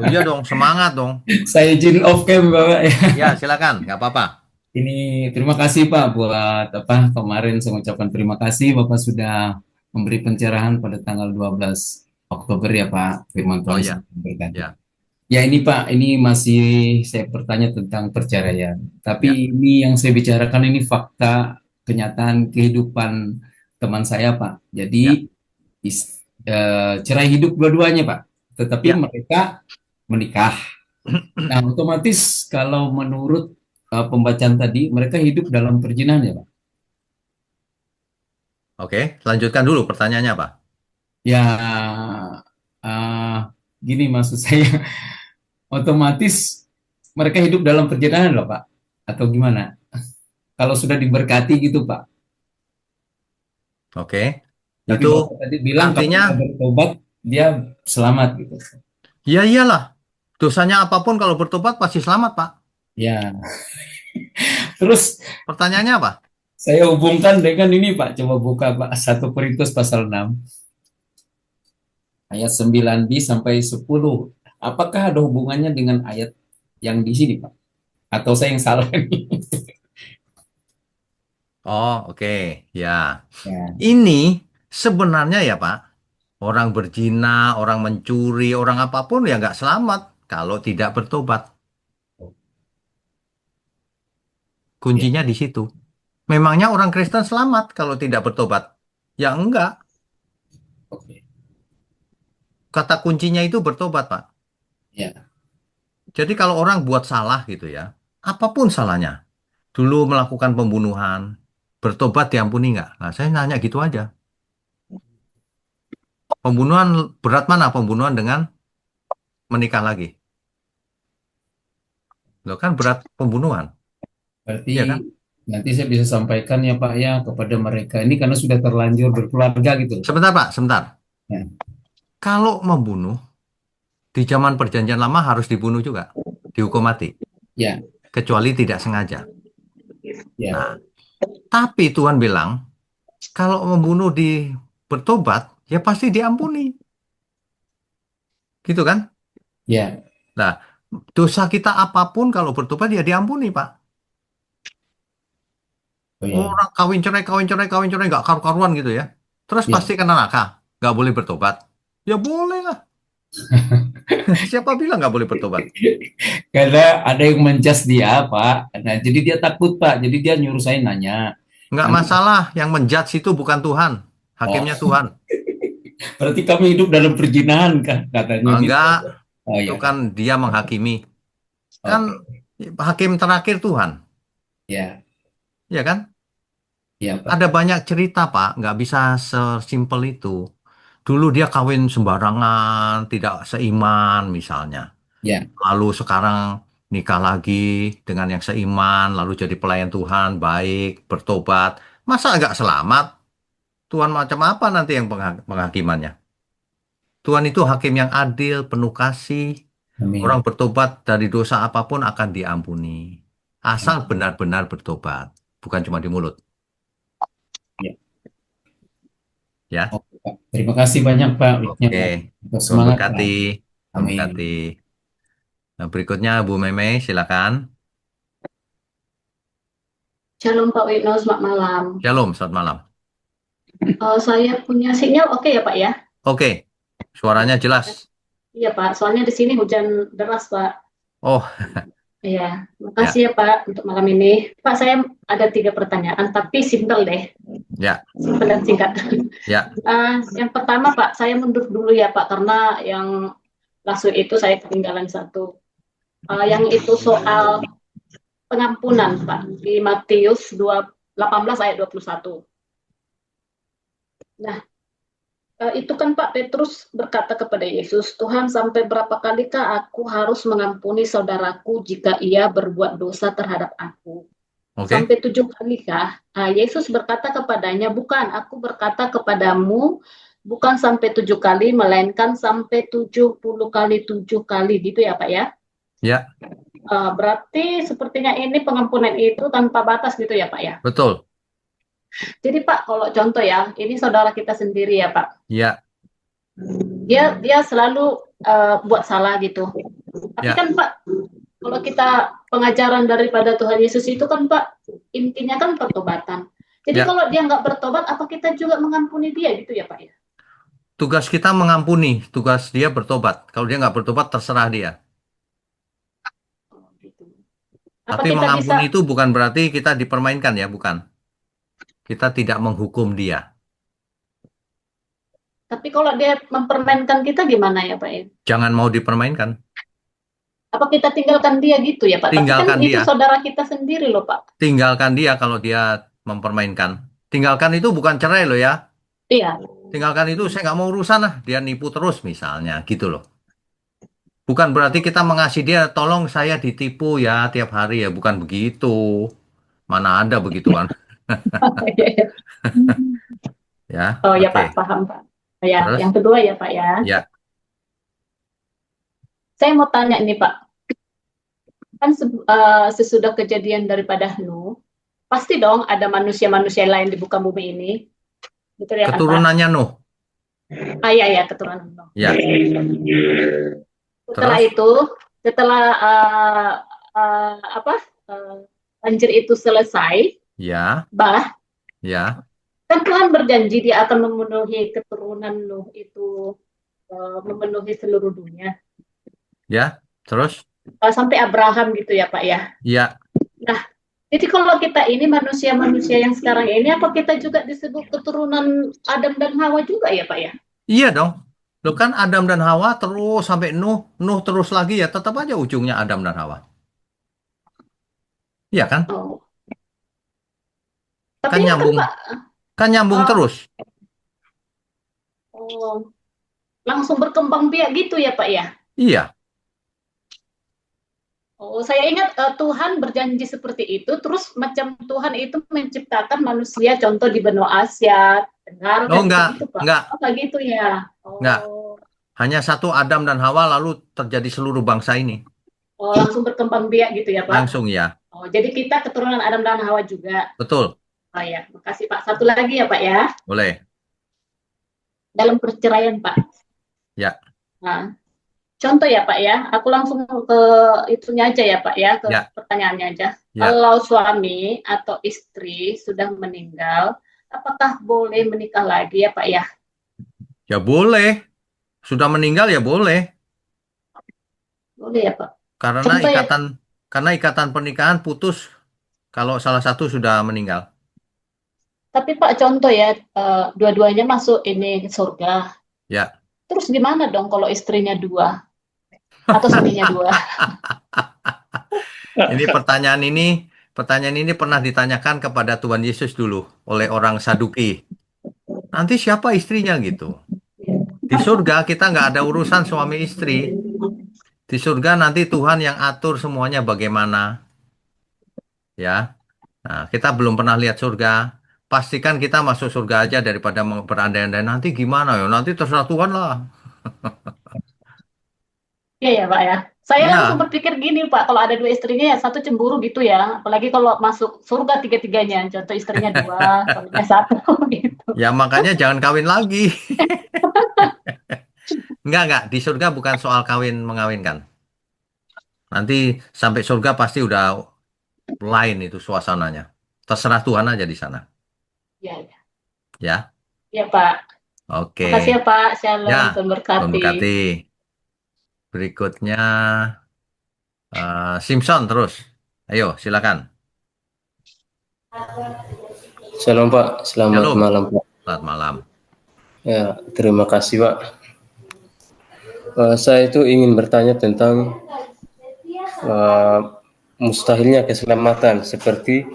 Oh iya dong, semangat dong. Saya izin off cam Bapak ya. Ya, silakan, nggak apa-apa. Ini terima kasih Pak buat apa kemarin saya ucapkan terima kasih Bapak sudah memberi pencerahan pada tanggal 12 Oktober ya Pak. Firman Oh Tuhan ya, sangat berkati. ya, Ya ini Pak, ini masih saya bertanya tentang perceraian. ya, Tapi ini yang saya bicarakan ini fakta kenyataan kehidupan teman saya Pak. ya, Jadi cerai hidup dua-duanya Pak. Tetapi ya. mereka menikah. Nah, otomatis kalau menurut pembacaan tadi, mereka hidup dalam perzinahan ya Pak. Oke, lanjutkan dulu pertanyaannya apa? Ya, eh, gini maksud saya, otomatis mereka hidup dalam perzinahan loh Pak. Atau gimana? Kalau sudah diberkati gitu Pak. Oke, Tapi itu Bapak tadi bilang kalau artinya dia bertobat, dia selamat gitu. ya iyalah. Dosanya apapun kalau bertobat pasti selamat, Pak. Ya, terus Pertanyaannya apa? saya hubungkan dengan ini Pak. Coba buka Pak 1 Korintus pasal 6 ayat 9b sampai 10. Apakah ada hubungannya dengan ayat yang di sini Pak? Atau saya yang salah ini? Oh, oke. Ya. Ya, Ini sebenarnya ya, Pak, orang berzina, orang mencuri, orang apapun ya nggak selamat kalau tidak bertobat. ya, Kuncinya di situ. Memangnya orang Kristen selamat kalau tidak bertobat? Ya enggak. oke. Kata kuncinya itu bertobat, Pak. Ya, Jadi kalau orang buat salah gitu ya, apapun salahnya, dulu melakukan pembunuhan, bertobat diampuni nggak? Nah, saya nanya gitu aja. Pembunuhan berat mana? Pembunuhan dengan menikah lagi. Loh kan berat pembunuhan, berarti ya kan? nanti saya bisa sampaikan ya Pak ya kepada mereka ini karena sudah terlanjur berkeluarga gitu loh Pak. Sebentar, Pak, sebentar. Ya, Kalau membunuh, di zaman perjanjian lama harus dibunuh juga, dihukum mati, ya, kecuali tidak sengaja. ya, Nah, tapi Tuhan bilang, kalau membunuh bertobat, ya pasti diampuni. Gitu kan? ya, Nah, dosa kita apapun kalau bertobat ya diampuni, Pak. oh ya, Orang kawin cerai, kawin cerai, kawin cerai, nggak karu-karuan gitu ya. Terus ya. pasti kena neraka. Nggak boleh bertobat. Ya boleh lah. Siapa bilang nggak boleh bertobat? Karena ada yang menjas dia, Pak. Nah, jadi dia takut, Pak. Jadi dia nyuruh saya nanya. Nggak Nanti, masalah. Yang menjudge itu bukan Tuhan. oh, Hakimnya Tuhan. berarti kami hidup dalam perjinahan, kan? Katanya gitu. Enggak. Oh Itu ya, kan dia menghakimi. Kan oke. hakim terakhir Tuhan. Ya, Ya kan? ya, Ada Pak. banyak cerita, Pak. Nggak bisa sesimpel itu. Dulu dia kawin sembarangan, tidak seiman misalnya. Ya, Lalu sekarang nikah lagi dengan yang seiman, lalu jadi pelayan Tuhan, baik, bertobat. Masa nggak selamat? Tuhan macam apa nanti yang penghakimannya? Tuhan itu hakim yang adil, penuh kasih. Orang amin. bertobat dari dosa apapun akan diampuni. Asal Amin. benar-benar bertobat, bukan cuma di mulut. Ya, Ya, oke, Pak. Terima kasih banyak, Pak. Wiknya, oke. Pak. Untuk Tuhan semangat, berkati. Pak. Tuhan Amin. berkati. Nah, berikutnya Bu Meme, silakan. Shalom Pak Witno, selamat malam. Shalom, selamat malam. Saya punya sinyal oke ya Pak ya? Oke, suaranya jelas. Iya Pak, soalnya di sini hujan deras Pak. Oh, Iya, Ya, makasih ya Pak untuk malam ini. Pak, saya ada 3 pertanyaan, tapi simpel deh, ya, simpel dan singkat. ya, Yang pertama Pak, saya mundur dulu ya Pak, karena yang langsung itu saya ketinggalan satu. Yang itu soal pengampunan Pak, di Matius 18 ayat 21. Nah, itu kan Pak Petrus berkata kepada Yesus, Tuhan sampai berapa kalikah aku harus mengampuni saudaraku jika ia berbuat dosa terhadap aku? oke, Sampai 7 kalikah? Yesus berkata kepadanya, bukan, aku berkata kepadamu, bukan sampai 7 kali, melainkan sampai 70 kali 7 kali, gitu ya Pak ya? ya, Berarti sepertinya ini pengampunan itu tanpa batas gitu ya Pak ya? betul, Jadi Pak, kalau contoh ya, ini saudara kita sendiri ya Pak, ya, dia selalu buat salah gitu. Tapi ya, kan Pak, kalau kita pengajaran daripada Tuhan Yesus itu kan Pak, intinya kan pertobatan. Jadi ya. kalau dia nggak bertobat, apa kita juga mengampuni dia gitu ya Pak ya? Tugas kita mengampuni, tugas dia bertobat. Kalau dia nggak bertobat, terserah dia. Oh, gitu. Apa Tapi kita bisa, mengampuni itu bukan berarti kita dipermainkan ya, bukan. Kita tidak menghukum dia. tapi kalau dia mempermainkan kita gimana ya Pak ya? Jangan mau dipermainkan. Apa kita tinggalkan dia gitu ya Pak? Tapi kan Tinggalkan itu dia. saudara kita sendiri loh Pak. Tinggalkan dia kalau dia mempermainkan. Tinggalkan itu bukan cerai loh ya. Iya. Tinggalkan itu saya nggak mau urusan lah. Dia nipu terus misalnya, gitu loh. Bukan berarti kita mengasihi dia, tolong saya ditipu ya tiap hari ya. Bukan begitu. Mana ada begituan. Ya, Oh ya oke. Pak, paham Pak. Ya, Terus? yang kedua ya Pak ya. Ya, Saya mau tanya nih Pak, kan sesudah kejadian daripada Nuh, pasti dong ada manusia-manusia lain di muka bumi ini. Betul ya kan Pak? keturunannya Nuh. Iya ya, keturunan Nuh. Ya, Setelah terus? itu, setelah apa banjir itu selesai, Ya, bah ya, kan Tuhan berjanji dia akan memenuhi keturunan Nuh itu, memenuhi seluruh dunia. ya, terus? Sampai Abraham gitu ya Pak ya. Ya, Nah, jadi kalau kita ini manusia-manusia yang sekarang ini, apa kita juga disebut keturunan Adam dan Hawa juga ya Pak ya? iya dong. Loh kan Adam dan Hawa terus sampai Nuh, Nuh terus lagi ya tetap aja ujungnya Adam dan Hawa. Iya kan? Oh, Kan tapi ini kan nyambung, Pak, kan nyambung uh, terus. oh, langsung berkembang biak gitu ya Pak ya? Iya, Oh, saya ingat Tuhan berjanji seperti itu, terus macam Tuhan itu menciptakan manusia, contoh di benua Asia, Tenggara, oh kayak begitu Pak. enggak, Oh, kayak gitu ya. enggak. Oh, Hanya satu Adam dan Hawa lalu terjadi seluruh bangsa ini. oh langsung berkembang biak gitu ya Pak. Langsung ya, Oh, jadi kita keturunan Adam dan Hawa juga. betul. Oh ya, makasih Pak. Satu lagi ya Pak ya, Boleh. dalam perceraian Pak. Ya, Nah, contoh ya Pak ya, aku langsung ke itunya aja ya Pak ya, ke ya, pertanyaannya aja. ya. Kalau suami atau istri sudah meninggal, apakah boleh menikah lagi ya Pak ya? Ya boleh. Sudah meninggal ya boleh. Boleh ya Pak. Karena Contoh ya, ikatan pernikahan putus kalau salah satu sudah meninggal. tapi Pak contoh ya, dua-duanya masuk ini surga. Ya. Terus gimana dong kalau istrinya dua atau suaminya dua? Ini pertanyaan ini pernah ditanyakan kepada Tuhan Yesus dulu oleh orang Saduki. Nanti siapa istrinya gitu? Di surga kita nggak ada urusan suami istri. Di surga nanti Tuhan yang atur semuanya bagaimana, ya. Nah, kita belum pernah lihat surga. Pastikan kita masuk surga aja daripada berandai-andai nanti gimana ya? Nanti terserah Tuhan lah. Iya ya Pak ya. Saya langsung Ya, berpikir gini Pak, kalau ada dua istrinya ya satu cemburu gitu ya. Apalagi kalau masuk surga tiga-tiganya. Contoh istrinya dua, suaminya satu gitu. ya makanya jangan kawin lagi. Enggak. Di surga bukan soal kawin mengawinkan. Nanti sampai surga pasti udah lain itu suasananya. Terserah Tuhan aja di sana. Iya, ya. Ya, Ya Pak. oke. Makasih ya Pak. Shalom, Ya, Tuhan Tuhan berkati. berkati. Berikutnya, Simpson terus. Ayo, silakan. Shalom Pak, selamat Shalom. malam Pak. Selamat malam. Ya, terima kasih Pak. Saya itu ingin bertanya tentang mustahilnya keselamatan seperti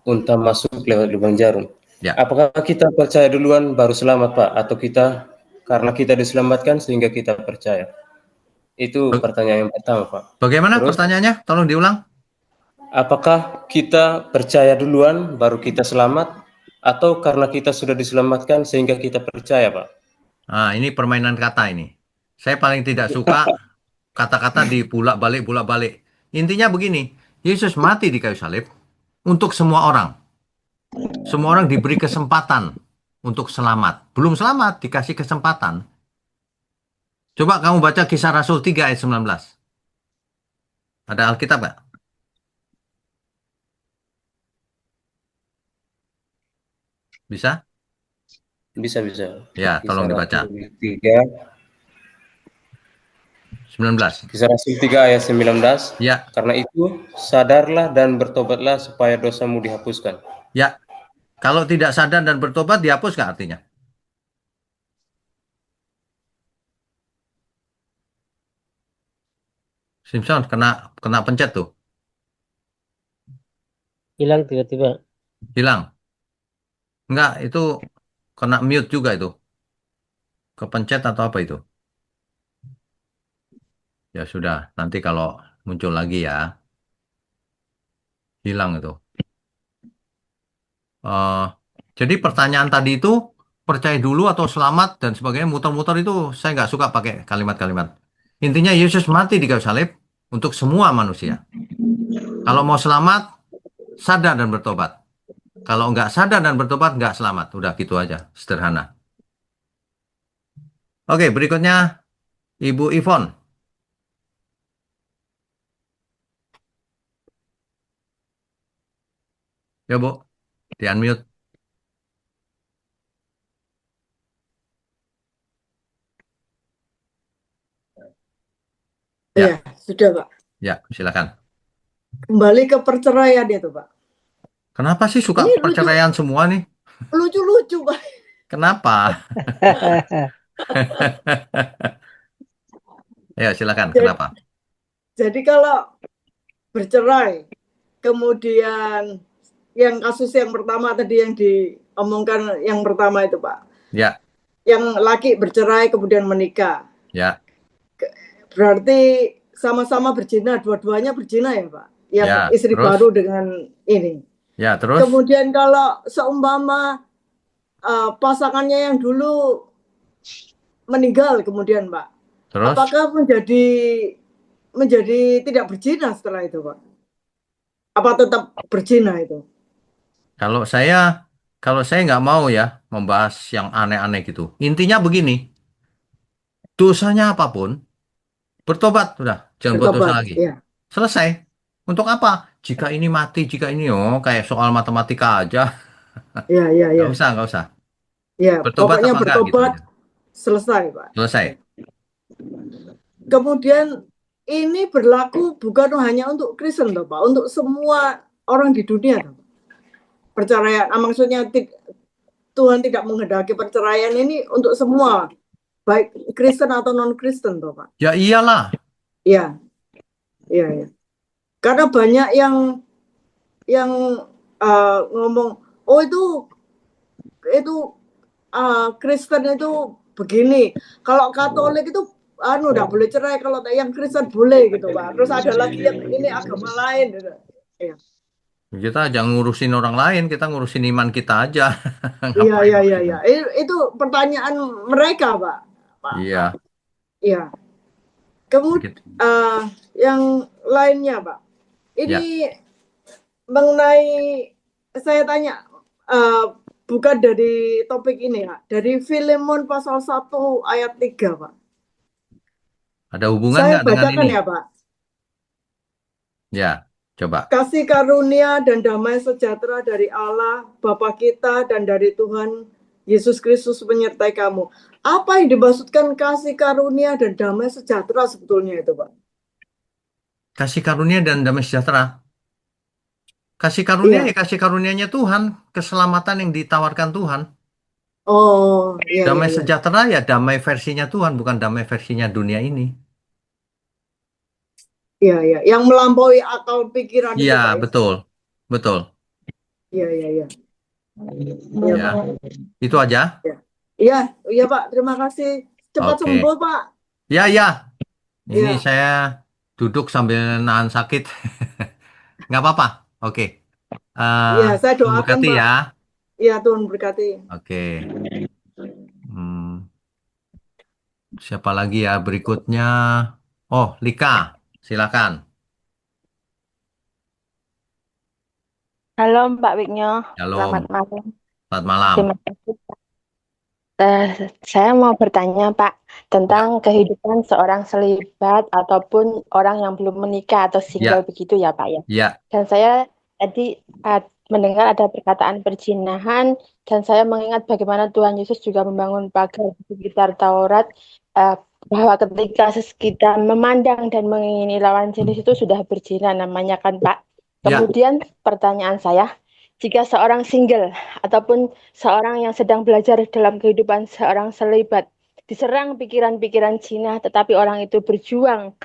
unta masuk lewat lubang jarum. Ya. Apakah kita percaya duluan baru selamat Pak, atau kita karena kita diselamatkan sehingga kita percaya? Itu pertanyaan yang pertama Pak. Bagaimana Terus, pertanyaannya? Tolong diulang. apakah kita percaya duluan baru kita selamat, atau karena kita sudah diselamatkan sehingga kita percaya Pak? Nah, ini permainan kata ini. Saya paling tidak suka kata-kata dibulak-balik. Intinya begini, Yesus mati di kayu salib untuk semua orang. Semua orang diberi kesempatan untuk selamat. Belum selamat, dikasih kesempatan. Coba kamu baca Kisah Rasul 3 ayat 19. Ada Alkitab nggak? Bisa? Bisa. Ya, tolong dibaca. 19. Kisah Rasul 3 ayat 19. Ya. Karena itu, sadarlah dan bertobatlah supaya dosamu dihapuskan. Ya. Kalau tidak sadar dan bertobat, dihapus nggak artinya? Simpson kena pencet tuh. Hilang tiba-tiba. Hilang. Enggak, itu kena mute juga itu. Kepencet atau apa itu? Ya sudah, nanti kalau muncul lagi ya. Hilang itu. Jadi pertanyaan tadi itu, percaya dulu atau selamat dan sebagainya, muter-muter itu saya nggak suka pakai kalimat-kalimat. Intinya Yesus mati di kayu salib untuk semua manusia. Kalau mau selamat, sadar dan bertobat. Kalau nggak sadar dan bertobat, nggak selamat. Udah gitu aja, sederhana. Oke, berikutnya Ibu Ivon. Ya, Bu. Di-unmute. Ya. Iya, sudah Pak. Ya, silakan. Kembali ke perceraian itu Pak. Kenapa sih suka Ini perceraian semua nih? Lucu-lucu Pak. Kenapa? Ya, silakan. Kenapa? Jadi kalau bercerai, kemudian yang kasus yang pertama tadi yang diomongkan yang pertama itu Pak. Ya. Yang laki bercerai kemudian menikah. Ya. Berarti sama-sama berzina, dua-duanya berzina ya Pak. Yang Ya, istri terus? baru dengan ini. Ya, terus? Kemudian kalau seumpama pasangannya yang dulu meninggal kemudian Pak. Terus? Apakah menjadi tidak berzina setelah itu Pak? Apa tetap berzina itu? Kalau saya nggak mau ya membahas yang aneh-aneh gitu. Intinya begini, dosanya apapun, bertobat sudah, jangan buat dosa Bertobat, lagi. ya. Selesai. Untuk apa? Jika ini mati, jika ini kayak soal matematika aja. Ya. Nggak usah. Ya, Bertobat pokoknya apa enggak gitu bertobat aja. selesai Pak. Selesai. Kemudian ini berlaku bukan hanya untuk Kristen toh Pak, untuk semua orang di dunia toh. Perceraian, maksudnya Tuhan tidak menghendaki perceraian ini untuk semua, baik Kristen atau non Kristen toh Pak. Ya iyalah. Iya. Karena banyak yang ngomong, oh itu Kristen itu begini. Kalau Katolik itu udah boleh cerai, kalau yang Kristen boleh gitu Pak. Terus ada lagi yang ini agama lain gitu. Ya. Kita jangan ngurusin orang lain, kita ngurusin iman kita aja. Iya. Itu pertanyaan mereka Pak. Iya. Iya. Kemudian yang lainnya Pak. Ini mengenai, saya tanya, bukan dari topik ini Pak, dari Filemon pasal 1 ayat 3 Pak. Ada hubungan Saya nggak dengan bacakan ini? ya Pak. Ya, coba. Kasih karunia dan damai sejahtera dari Allah Bapa kita dan dari Tuhan Yesus Kristus menyertai kamu. Apa yang dimaksudkan kasih karunia dan damai sejahtera sebetulnya itu Pak? Kasih karunia dan damai sejahtera. Kasih karunia Iya. ya kasih karunianya Tuhan, keselamatan yang ditawarkan Tuhan. Oh, iya, iya, Damai iya. sejahtera ya damai versinya Tuhan, bukan damai versinya dunia ini. Iya, iya. Yang melampaui akal pikiran Iya, itu, Pak ya. betul. Betul. Iya, iya, iya. Iya, Ya, Pak. itu aja. Iya, iya, iya, Pak. Terima kasih. Cepat Oke. sembuh, Pak. Ya, ya. Ini Iya, saya duduk sambil nahan sakit. Nggak apa-apa. Oke. Eh, iya. Saya Tuhan doakan, berkati Pak. ya. Iya, Tuhan berkati. Oke. Hmm, siapa lagi ya berikutnya? Oh, Lika. Silakan. Halo Mbak Wigno, selamat Shalom. malam. Selamat malam. Terima kasih. Saya mau bertanya Pak tentang Ya, kehidupan seorang selibat ataupun orang yang belum menikah atau single ya, begitu ya Pak ya. ya, Dan saya tadi mendengar ada perkataan perzinahan dan saya mengingat bagaimana Tuhan Yesus juga membangun pagar di sekitar Taurat eh, bahwa ketika kita memandang dan mengingini lawan jenis itu sudah berzina namanya kan Pak. ya. Kemudian pertanyaan saya, jika seorang single ataupun seorang yang sedang belajar dalam kehidupan seorang selibat diserang pikiran-pikiran zina, tetapi orang itu berjuang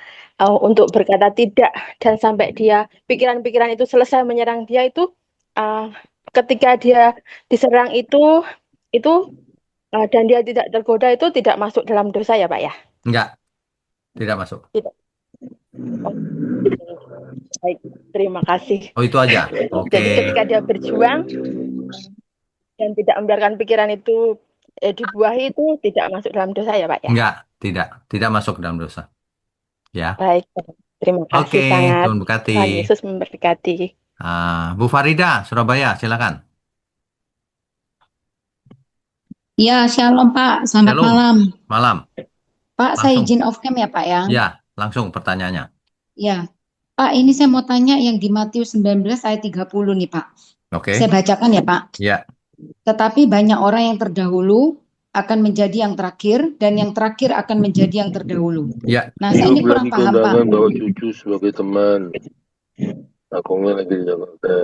untuk berkata tidak dan sampai dia pikiran-pikiran itu selesai menyerang dia itu uh, ketika dia diserang itu dan dia tidak tergoda itu tidak masuk dalam dosa ya Pak ya? Enggak, tidak masuk. Tidak. Baik, terima kasih. Oh, itu aja. Jadi Oke. ketika dia berjuang dan tidak membiarkan pikiran itu dibuahi itu tidak masuk dalam dosa ya Pak ya? Enggak, tidak masuk dalam dosa. Ya. Baik, terima Oke, kasih sangat. Tuhan berkati. Tuhan Yesus memberkati. Bu Farida, Surabaya, silakan. Ya, shalom Pak. Selamat Shalom. malam. Malam. Pak, saya Langsung. izin off cam ya Pak ya. Ya, langsung pertanyaannya. Ya. Pak, ini saya mau tanya yang di Matius 19 ayat 30 nih Pak. Oke. Saya bacakan ya Pak. Ya, Tetapi banyak orang yang terdahulu akan menjadi yang terakhir dan yang terakhir akan menjadi yang terdahulu. ya. Nah, saya ini kurang Belum paham Pak. kondangan bawa cucu sebagai teman. Akungnya lagi di Jakarta.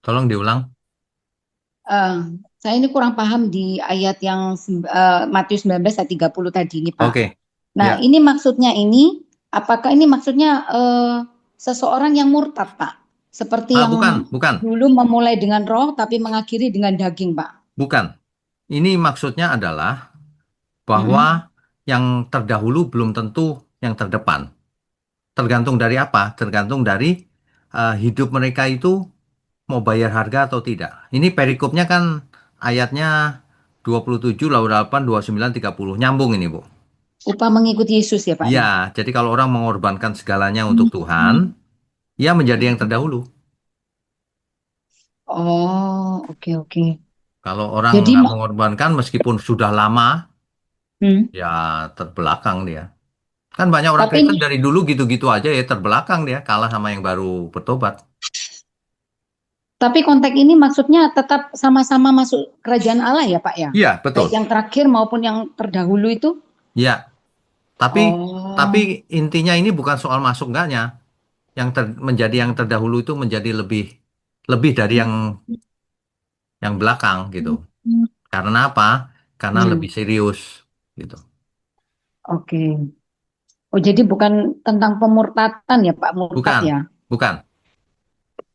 Tolong diulang. Saya ini kurang paham di ayat yang Matius 19 ayat 30 tadi ini Pak. Oke. Nah, Ya. ini maksudnya ini, apakah ini maksudnya seseorang yang murtad, Pak? Seperti yang Bukan. dulu memulai dengan roh, tapi mengakhiri dengan daging, Pak. Bukan. Ini maksudnya adalah bahwa yang terdahulu belum tentu yang terdepan. Tergantung dari apa? Tergantung dari hidup mereka itu mau bayar harga atau tidak. Ini perikopnya kan ayatnya 27, 28, 29, 30. Nyambung ini, Bu. Upah mengikuti Yesus ya, Pak? Iya, jadi kalau orang mengorbankan segalanya untuk Tuhan, ia menjadi yang terdahulu. Oh, oke. Kalau orang Jadi, nggak mengorbankan meskipun sudah lama, ya terbelakang dia. Kan banyak orang Tapi Kristen dari dulu gitu-gitu aja ya terbelakang dia, kalah sama yang baru bertobat. Tapi konteks ini maksudnya tetap sama-sama masuk kerajaan Allah ya, Pak ya? Iya, betul. Baik yang terakhir maupun yang terdahulu itu? Iya. Tapi intinya ini bukan soal masuk enggaknya. Menjadi yang terdahulu itu menjadi lebih dari yang belakang gitu. Karena apa? Karena lebih serius gitu. Oke. Oh, jadi bukan tentang pemurtatan ya, Pak? Murtad ya? Bukan.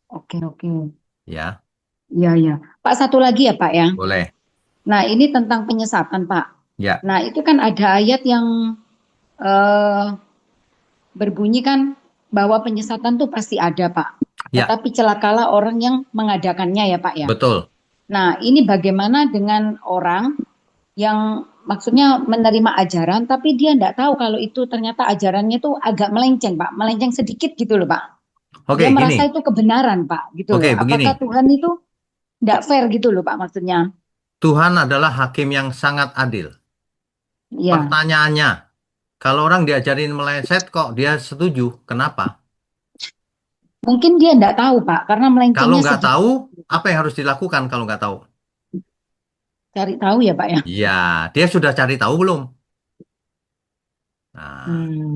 Oke. Ya. Iya. Pak, satu lagi ya, Pak ya? Boleh. Nah, ini tentang penyesatan, Pak. Ya. Nah, itu kan ada ayat yang berbunyi kan bahwa penyesatan tuh pasti ada, Pak. Ya. Tetapi celakalah orang yang mengadakannya ya, Pak ya. Betul. Nah, ini bagaimana dengan orang yang maksudnya menerima ajaran, tapi dia enggak tahu kalau itu ternyata ajarannya tuh agak melenceng, Pak. Melenceng sedikit gitu loh, Pak. Oke, Dia merasa gini. itu kebenaran, Pak. Gitu Oke, loh. begini. Apakah Tuhan itu enggak fair gitu loh, Pak, maksudnya? Tuhan adalah hakim yang sangat adil. Iya. Pertanyaannya, kalau orang diajarin meleset kok dia setuju, kenapa? Mungkin dia enggak tahu, Pak, karena melencengnya Kalau nggak sedikit. tahu, apa yang harus dilakukan kalau nggak tahu? Cari tahu ya, Pak ya. Iya, dia sudah cari tahu belum? Nah,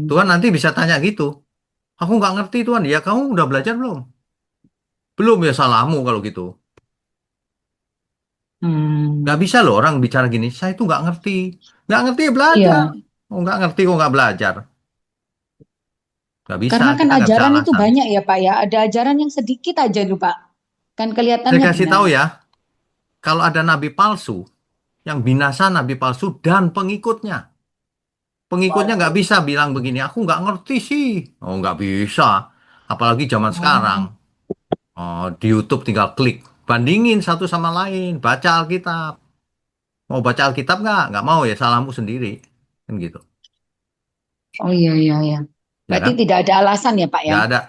Tuhan nanti bisa tanya gitu. Aku nggak ngerti Tuhan. Ya kamu udah belajar belum? Belum ya salahmu kalau gitu. Nggak Hmm. bisa loh orang bicara gini. Saya itu nggak ngerti. Nggak ngerti ya Iya, belajar. Oh nggak ngerti kok nggak belajar. Nggak bisa. karena kan Kita nggak bisa ajaran itu alasan. banyak ya Pak ya. Ada ajaran yang sedikit aja tuh Pak. Kan Saya kelihatannya kasih benar. tahu ya. Kalau ada nabi palsu, yang binasa nabi palsu dan pengikutnya. Pengikutnya nggak bisa bilang begini. Aku nggak ngerti sih. Oh nggak bisa. Apalagi zaman sekarang. Oh, Oh, di YouTube tinggal klik. Bandingin satu sama lain. Baca Alkitab. Mau baca Alkitab nggak? Nggak mau ya salahmu sendiri. Kan gitu. oh iya iya iya. Ya Berarti kan? tidak ada alasan ya Pak ya? Nggak ada.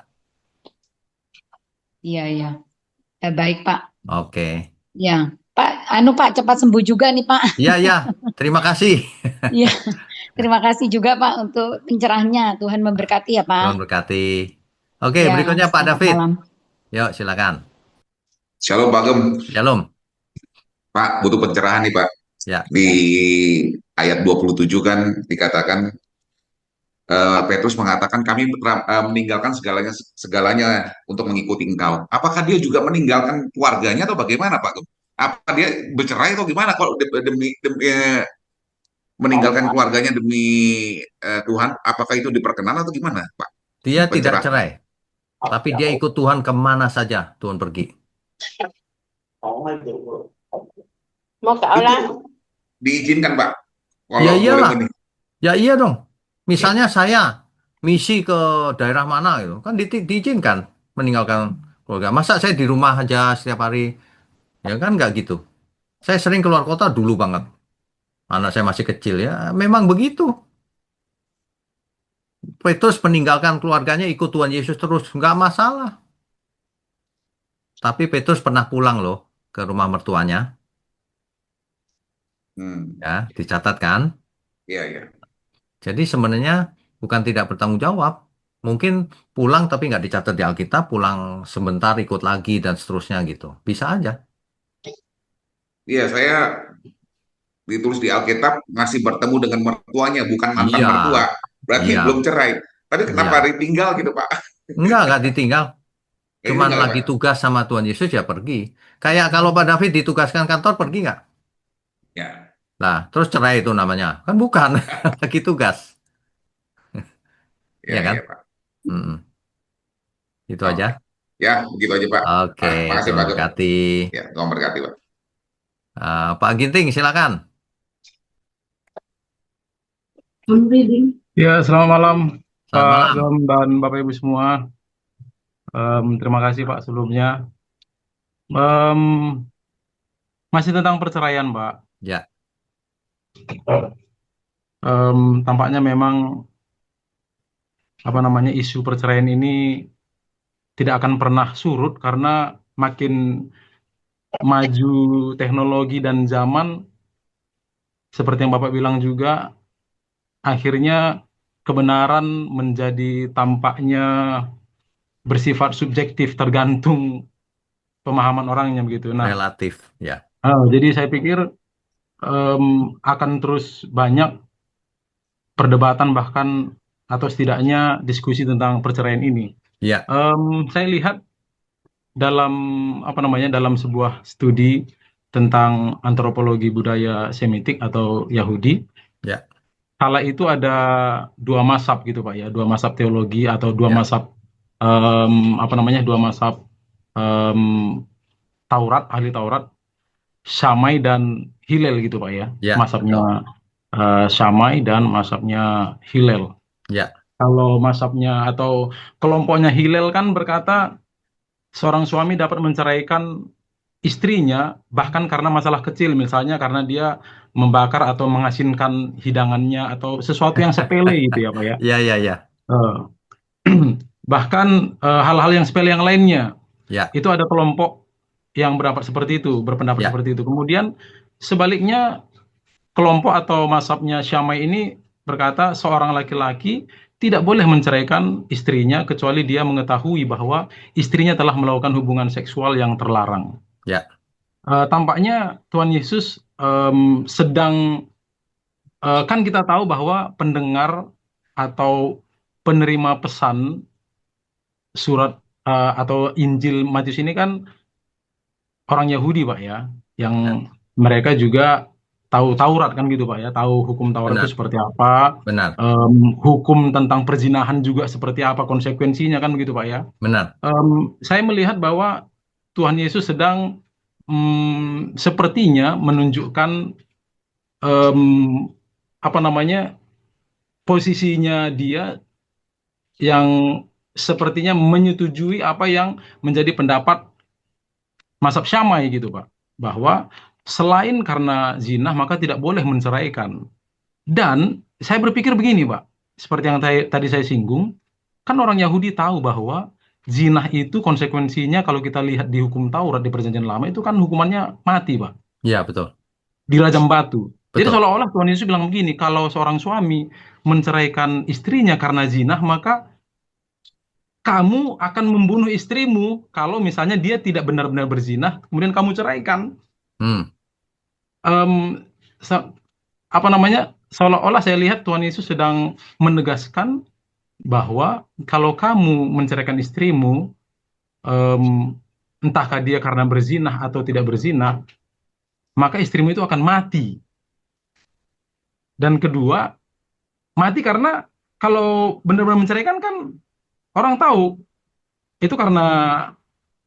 Iya iya. Baik Pak. Oke. Ya, Pak, Pak cepat sembuh juga nih Pak. Iya, iya. Terima kasih. Iya, terima kasih juga Pak untuk pencerahannya. Tuhan memberkati ya Pak. Tuhan berkati. Oke, Ya, berikutnya Pak selamat David. malam. Yuk, silakan. Shalom Pak Gem. Shalom. Pak, butuh pencerahan nih Pak. Ya, Di ayat 27 kan dikatakan Petrus mengatakan kami meninggalkan segalanya segalanya untuk mengikuti engkau. Apakah dia juga meninggalkan keluarganya atau bagaimana Pak Gem? Apa dia bercerai atau gimana kalau meninggalkan keluarganya demi Tuhan? Apakah itu diperkenan atau gimana Pak? dia tidak Pencerahan. cerai. Tapi dia ikut Tuhan kemana saja Tuhan pergi. Mau ke Itu Allah. diizinkan Pak. Ya Kalau boleh iyalah. menikah. Ya iya dong. Misalnya saya misi ke daerah mana gitu. Kan diizinkan meninggalkan keluarga. Masa saya di rumah aja setiap hari? Ya kan nggak gitu. Saya sering keluar kota dulu banget. Anak saya masih kecil ya. Memang begitu. Petrus meninggalkan keluarganya ikut Tuhan Yesus terus. Nggak masalah. Tapi Petrus pernah pulang loh ke rumah mertuanya. Hmm. Ya, dicatat kan. Iya, iya. Jadi sebenarnya bukan tidak bertanggung jawab. Mungkin pulang tapi nggak dicatat di Alkitab. Pulang sebentar ikut lagi dan seterusnya gitu. Bisa aja. Iya, saya ditulis di Alkitab ngasih bertemu dengan mertuanya, bukan mantan Iya, mertua. Berarti iya, belum cerai. Tapi kenapa iya. ditinggal gitu, Pak? Nggak ditinggal. Kayak Cuman ditinggal ya, lagi Pak? tugas sama Tuhan Yesus ya pergi. Kayak kalau Pak David ditugaskan kantor pergi nggak? Ya, Nah, terus cerai itu namanya. Kan bukan. Lagi tugas. ya, Ya kan? ya, Pak. Mm-mm. Itu aja. Oke. Ya, begitu aja, Pak. Oke, Makasih, Tuhan Pak Gem. berkati. Ya, Tuhan berkati, Pak. Pak Ginting, silakan. Ya, selamat malam Selamat Pak malam. Gem dan Bapak Ibu semua. Terima kasih Pak sebelumnya. Em, Masih tentang perceraian, Pak. Ya, Tampaknya memang isu perceraian ini tidak akan pernah surut karena makin maju teknologi dan zaman, seperti yang Bapak bilang juga, akhirnya kebenaran menjadi tampaknya bersifat subjektif tergantung pemahaman orangnya begitu. Nah, relatif. Ya, jadi saya pikir akan terus banyak perdebatan bahkan atau setidaknya diskusi tentang perceraian ini. ya, Saya lihat dalam dalam sebuah studi tentang antropologi budaya Semitik atau Yahudi, ya, kala itu ada dua mazhab gitu Pak ya, dua mazhab teologi atau dua ya, mazhab dua mazhab em, Taurat, ahli Taurat, Syamai dan Hillel gitu Pak ya, ya, mazhabnya betul. Syamai dan mazhabnya Hillel. Ya, Kalau mazhabnya atau kelompoknya Hillel kan berkata seorang suami dapat menceraikan istrinya bahkan karena masalah kecil, misalnya karena dia membakar atau mengasinkan hidangannya atau sesuatu yang sepele gitu ya Pak ya. ya, ya, ya, Eh, Bahkan hal-hal yang sepele yang lainnya. ya, Itu ada kelompok yang berpendapat ya, seperti itu. Kemudian sebaliknya kelompok atau mazhabnya Syamai ini berkata seorang laki-laki tidak boleh menceraikan istrinya kecuali dia mengetahui bahwa istrinya telah melakukan hubungan seksual yang terlarang. ya, Tampaknya Tuhan Yesus sedang kan kita tahu bahwa pendengar atau penerima pesan surat atau Injil Matius ini kan orang Yahudi Pak ya, yang Ya, mereka juga tahu Taurat kan gitu Pak ya, tahu hukum Taurat itu benar, seperti apa, benar, hukum tentang perzinahan juga seperti apa konsekuensinya kan begitu Pak ya. benar. Saya melihat bahwa Tuhan Yesus sedang sepertinya menunjukkan em, apa namanya posisinya dia yang sepertinya menyetujui apa yang menjadi pendapat mazhab Syamai gitu Pak, bahwa selain karena zina maka tidak boleh menceraikan. Dan saya berpikir begini Pak, seperti yang tadi saya singgung, kan orang Yahudi tahu bahwa zina itu konsekuensinya kalau kita lihat di hukum Taurat di Perjanjian Lama itu kan hukumannya mati Pak, Ya, betul, dirajam batu. Jadi betul. seolah-olah Tuhan Yesus bilang begini, kalau seorang suami menceraikan istrinya karena zina, maka kamu akan membunuh istrimu kalau misalnya dia tidak benar-benar berzina, kemudian kamu ceraikan. Hmm, Em, se- apa namanya? Seolah-olah saya lihat Tuhan Yesus sedang menegaskan bahwa kalau kamu menceraikan istrimu, em, entahkah dia karena berzinah atau tidak berzinah, maka istrimu itu akan mati. Dan kedua, mati karena kalau benar-benar menceraikan kan orang tahu itu karena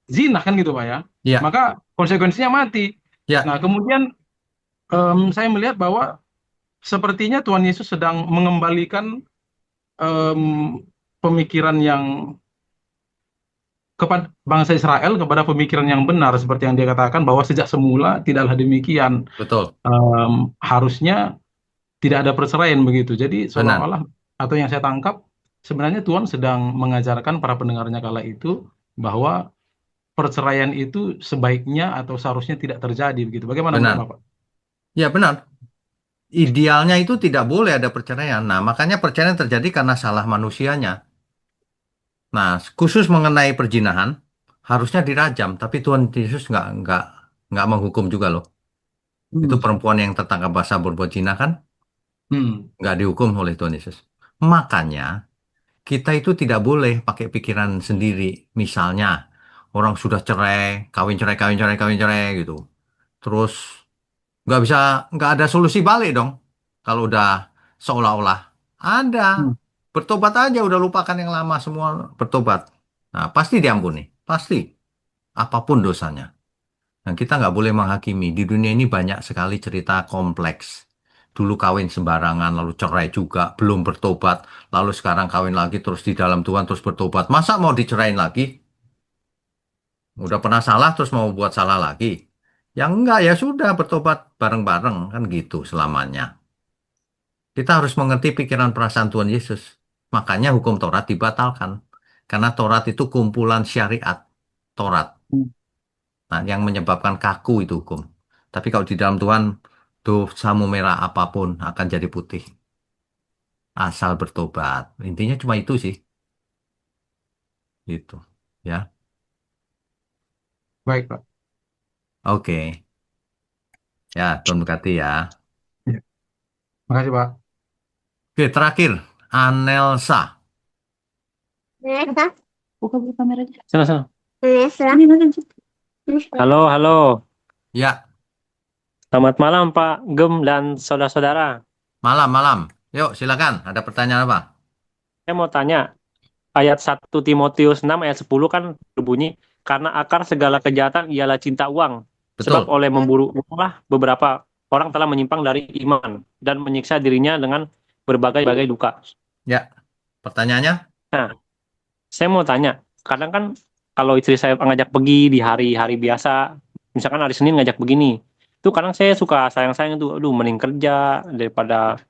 zina kan gitu Pak ya. ya, Maka konsekuensinya mati. ya, Nah, kemudian saya melihat bahwa sepertinya Tuhan Yesus sedang mengembalikan em, pemikiran yang kepada bangsa Israel kepada pemikiran yang benar seperti yang dia katakan bahwa sejak semula tidaklah demikian. betul, Harusnya tidak ada perceraian begitu. Jadi benar. seolah-olah atau yang saya tangkap sebenarnya Tuhan sedang mengajarkan para pendengarnya kala itu bahwa perceraian itu sebaiknya atau seharusnya tidak terjadi begitu. Bagaimana menurut Benar. Bapak? Ya, benar. Idealnya itu tidak boleh ada perceraian. Nah, makanya perceraian terjadi karena salah manusianya. Nah, khusus mengenai perzinahan, harusnya dirajam. Tapi Tuhan Yesus nggak menghukum juga loh. Itu Hmm. perempuan yang tertangkap basah berbuat zina kan, Hmm. nggak dihukum oleh Tuhan Yesus. Makanya, kita itu tidak boleh pakai pikiran sendiri. Misalnya, orang sudah cerai, kawin cerai, kawin cerai, kawin cerai gitu. Terus nggak bisa, nggak ada solusi balik dong. Kalau udah seolah-olah ada, Hmm. bertobat aja, udah lupakan yang lama semua, bertobat. Nah, pasti diampuni, pasti, apapun dosanya. Dan kita nggak boleh menghakimi. Di dunia ini banyak sekali cerita kompleks. Dulu kawin sembarangan, lalu cerai juga, belum bertobat. Lalu sekarang kawin lagi, terus di dalam Tuhan, terus bertobat. Masa mau dicerain lagi? Udah pernah salah, terus mau buat salah lagi? Yang enggak, ya sudah, bertobat bareng-bareng. Kan gitu selamanya. Kita harus mengerti pikiran perasaan Tuhan Yesus. Makanya hukum Taurat dibatalkan. Karena Taurat itu kumpulan syariat. Taurat. Nah, yang menyebabkan kaku itu hukum. Tapi kalau di dalam Tuhan, dosamu merah apapun akan jadi putih. Asal bertobat. Intinya cuma itu sih. Gitu. Ya. Baik, Pak. Oke. Ya, Tuhan berkati ya. Ya. Makasih, Pak. Oke, terakhir. Anelsa. Buka-buka kameranya. Sana, sana. Ini nanti. Halo, halo. Ya, Selamat malam Pak Gem dan saudara-saudara. malam-malam. Yuk, silakan. Ada pertanyaan apa? Saya mau tanya, ayat 1 Timotius 6 ayat 10 kan berbunyi, karena akar segala kejahatan ialah cinta uang. Sebab Betul. oleh memburu uanglah beberapa orang telah menyimpang dari iman dan menyiksa dirinya dengan berbagai-bagai duka. Ya, pertanyaannya? Nah, saya mau tanya, kadang kan kalau istri saya ngajak pergi di hari-hari biasa, misalkan hari Senin ngajak begini, itu kadang saya suka sayang-sayang tuh, aduh mending kerja daripada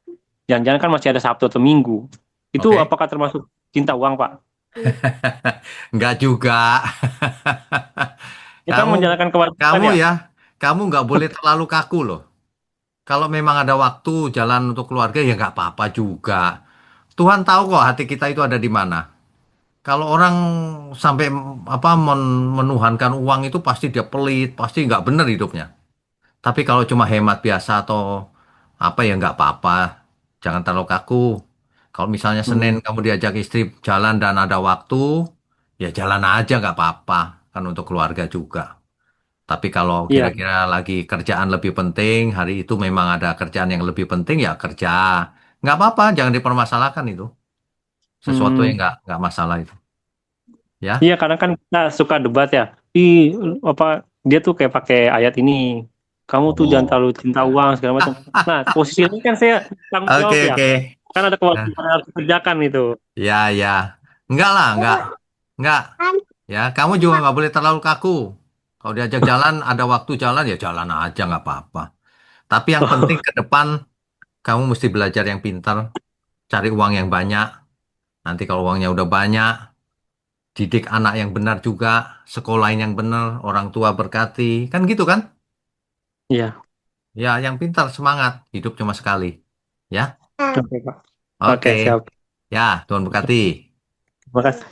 jangan-jangan kan masih ada Sabtu atau Minggu. Itu Oke. apakah termasuk cinta uang, Pak? Enggak juga. Kita Kamu, menjalankan kewajiban kamu ya. ya, kamu nggak boleh terlalu kaku loh. Kalau memang ada waktu jalan untuk keluarga ya nggak apa-apa juga. Tuhan tahu kok hati kita itu ada di mana. Kalau orang sampai menuhankan uang itu pasti dia pelit, pasti nggak bener hidupnya. Tapi kalau cuma hemat biasa atau apa ya nggak apa-apa. Jangan terlalu kaku. Kalau misalnya Senin kamu diajak istri jalan dan ada waktu, ya jalan aja nggak apa-apa, kan untuk keluarga juga. Tapi kalau Iya. kira-kira lagi kerjaan lebih penting, hari itu memang ada kerjaan yang lebih penting, ya kerja. Nggak apa-apa, jangan dipermasalahkan itu. Sesuatu yang Hmm. nggak masalah itu. Ya, Iya, kadang kan kita suka debat ya. Apa dia tuh kayak pakai ayat ini. Kamu tuh jangan oh, terlalu cinta uang segala macam. Nah, posisi ini kan saya tanggung oke jawab ya. oke. Kan ada Nah, kewajiban yang harus dikerjakan itu. ya ya, enggak lah, enggak. Ya, kamu juga nggak boleh terlalu kaku. Kalau diajak jalan, ada waktu jalan ya jalan aja nggak apa-apa. Tapi yang penting ke depan kamu mesti belajar yang pintar, cari uang yang banyak. Nanti kalau uangnya udah banyak, didik anak yang benar juga, sekolahin yang benar, orang tua berkati, kan gitu kan? Iya. Ya, yang pintar semangat, hidup cuma sekali. Ya, Oke, Pak. Oke, oke. siap. Ya, Tuhan berkati. Terima kasih.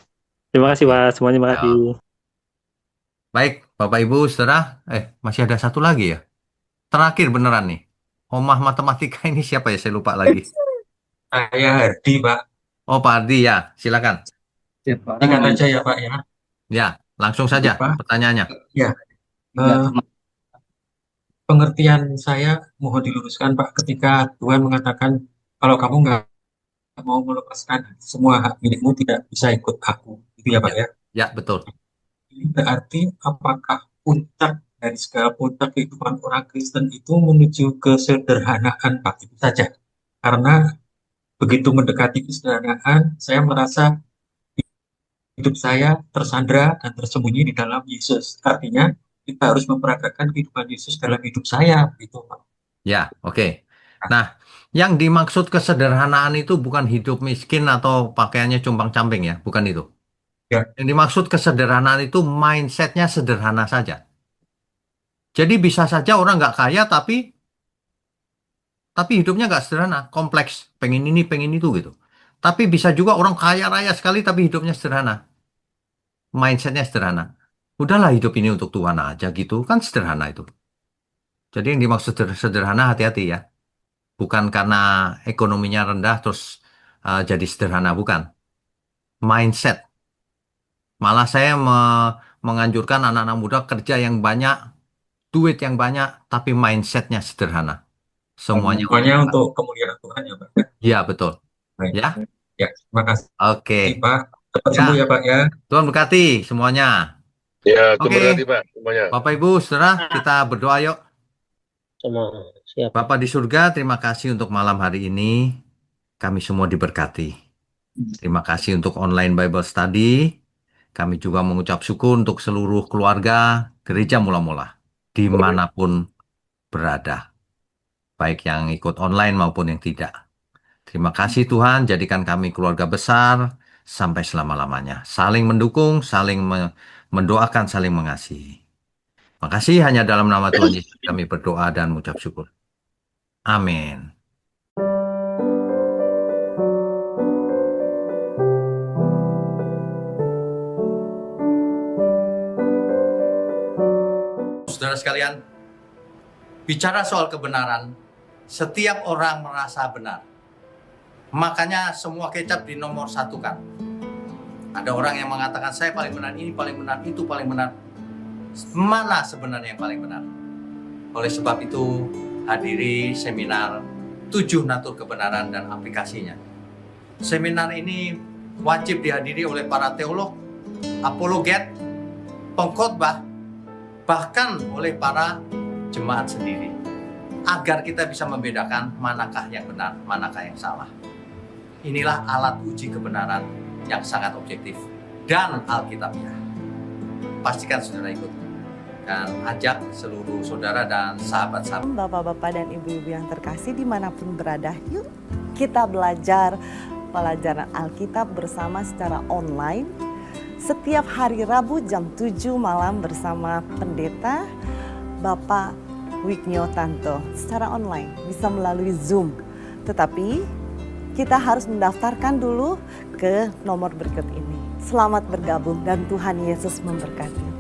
Terima kasih, Oke. Pak. Semuanya terima Ya. kasih. Baik, Bapak Ibu, Saudara. Masih ada satu lagi ya. Terakhir beneran nih. Omah matematika ini siapa ya? Saya lupa lagi. Saya Hardi, Pak. Oh, Pak Ardi ya. Silakan. Singkat aja ya, Pak ya. Ya, langsung saja Pak. pertanyaannya. Ya, pengertian saya mohon diluruskan, Pak, ketika Tuhan mengatakan kalau kamu nggak mau melepaskan semua hak milikmu tidak bisa ikut aku, gitu ya, Pak ya. Ya, betul. Ini berarti apakah puncak dari segala puncak kehidupan orang Kristen itu menuju kesederhanaan, Pak? Itu saja. Karena begitu mendekati kesederhanaan, saya merasa hidup saya tersandra dan tersembunyi di dalam Yesus. Artinya kita harus memperagakan kehidupan Yesus dalam hidup saya, gitu, Pak. Ya, oke. Nah, yang dimaksud kesederhanaan itu bukan hidup miskin atau pakaiannya compang-camping ya, bukan itu. Ya. Yang dimaksud kesederhanaan itu mindsetnya sederhana saja. Jadi bisa saja orang nggak kaya tapi hidupnya nggak sederhana, kompleks, pengen ini, pengen itu gitu. Tapi bisa juga orang kaya raya sekali tapi hidupnya sederhana, mindsetnya sederhana. Udahlah hidup ini untuk Tuhan aja gitu, kan sederhana itu. Jadi yang dimaksud sederhana hati-hati ya. Bukan karena ekonominya rendah terus jadi sederhana, bukan. Mindset. Malah saya menganjurkan anak-anak muda kerja yang banyak, duit yang banyak, tapi mindsetnya sederhana. Semuanya Semuanya Tuhan. untuk kemuliaan Tuhan ya, Pak. Iya, betul. Baik. Ya. Ya, terima kasih, Oke. Pak. Cepat Ya. sembuh ya, Pak ya. Tuhan berkati semuanya. Ya, Oke. Tuhan berkati, Pak, semuanya. Bapak Ibu, Saudara, kita berdoa yuk. Semua siap. Bapa di surga, terima kasih untuk malam hari ini. Kami semua diberkati. Terima kasih untuk online Bible Study. Kami juga mengucap syukur untuk seluruh keluarga gereja mula-mula, dimanapun berada. Baik yang ikut online maupun yang tidak. Terima kasih Tuhan, jadikan kami keluarga besar sampai selama-lamanya. Saling mendukung, saling mendoakan, saling mengasihi. Makasih hanya dalam nama Tuhan Yesus kami berdoa dan mengucap syukur. Amin. Saudara sekalian, bicara soal kebenaran, setiap orang merasa benar. Makanya semua kecap di nomor satu kan. Ada orang yang mengatakan saya paling benar, ini paling benar, itu paling benar. Mana sebenarnya yang paling benar? Oleh sebab itu, hadiri seminar 7 natur kebenaran dan aplikasinya. Seminar ini wajib dihadiri oleh para teolog, apologet, pengkhotbah, bahkan oleh para jemaat sendiri. Agar kita bisa membedakan manakah yang benar, manakah yang salah. Inilah alat uji kebenaran yang sangat objektif dan alkitabiah. Pastikan saudara ikut dan ajak seluruh saudara dan sahabat-sahabat. Bapak-bapak dan ibu-ibu yang terkasih dimanapun berada, yuk kita belajar pelajaran Alkitab bersama secara online setiap hari Rabu jam 7 malam bersama pendeta Bapak Wiknyo Tanto secara online, bisa melalui Zoom. Tetapi kita harus mendaftarkan dulu ke nomor berikut ini. Selamat bergabung dan Tuhan Yesus memberkati.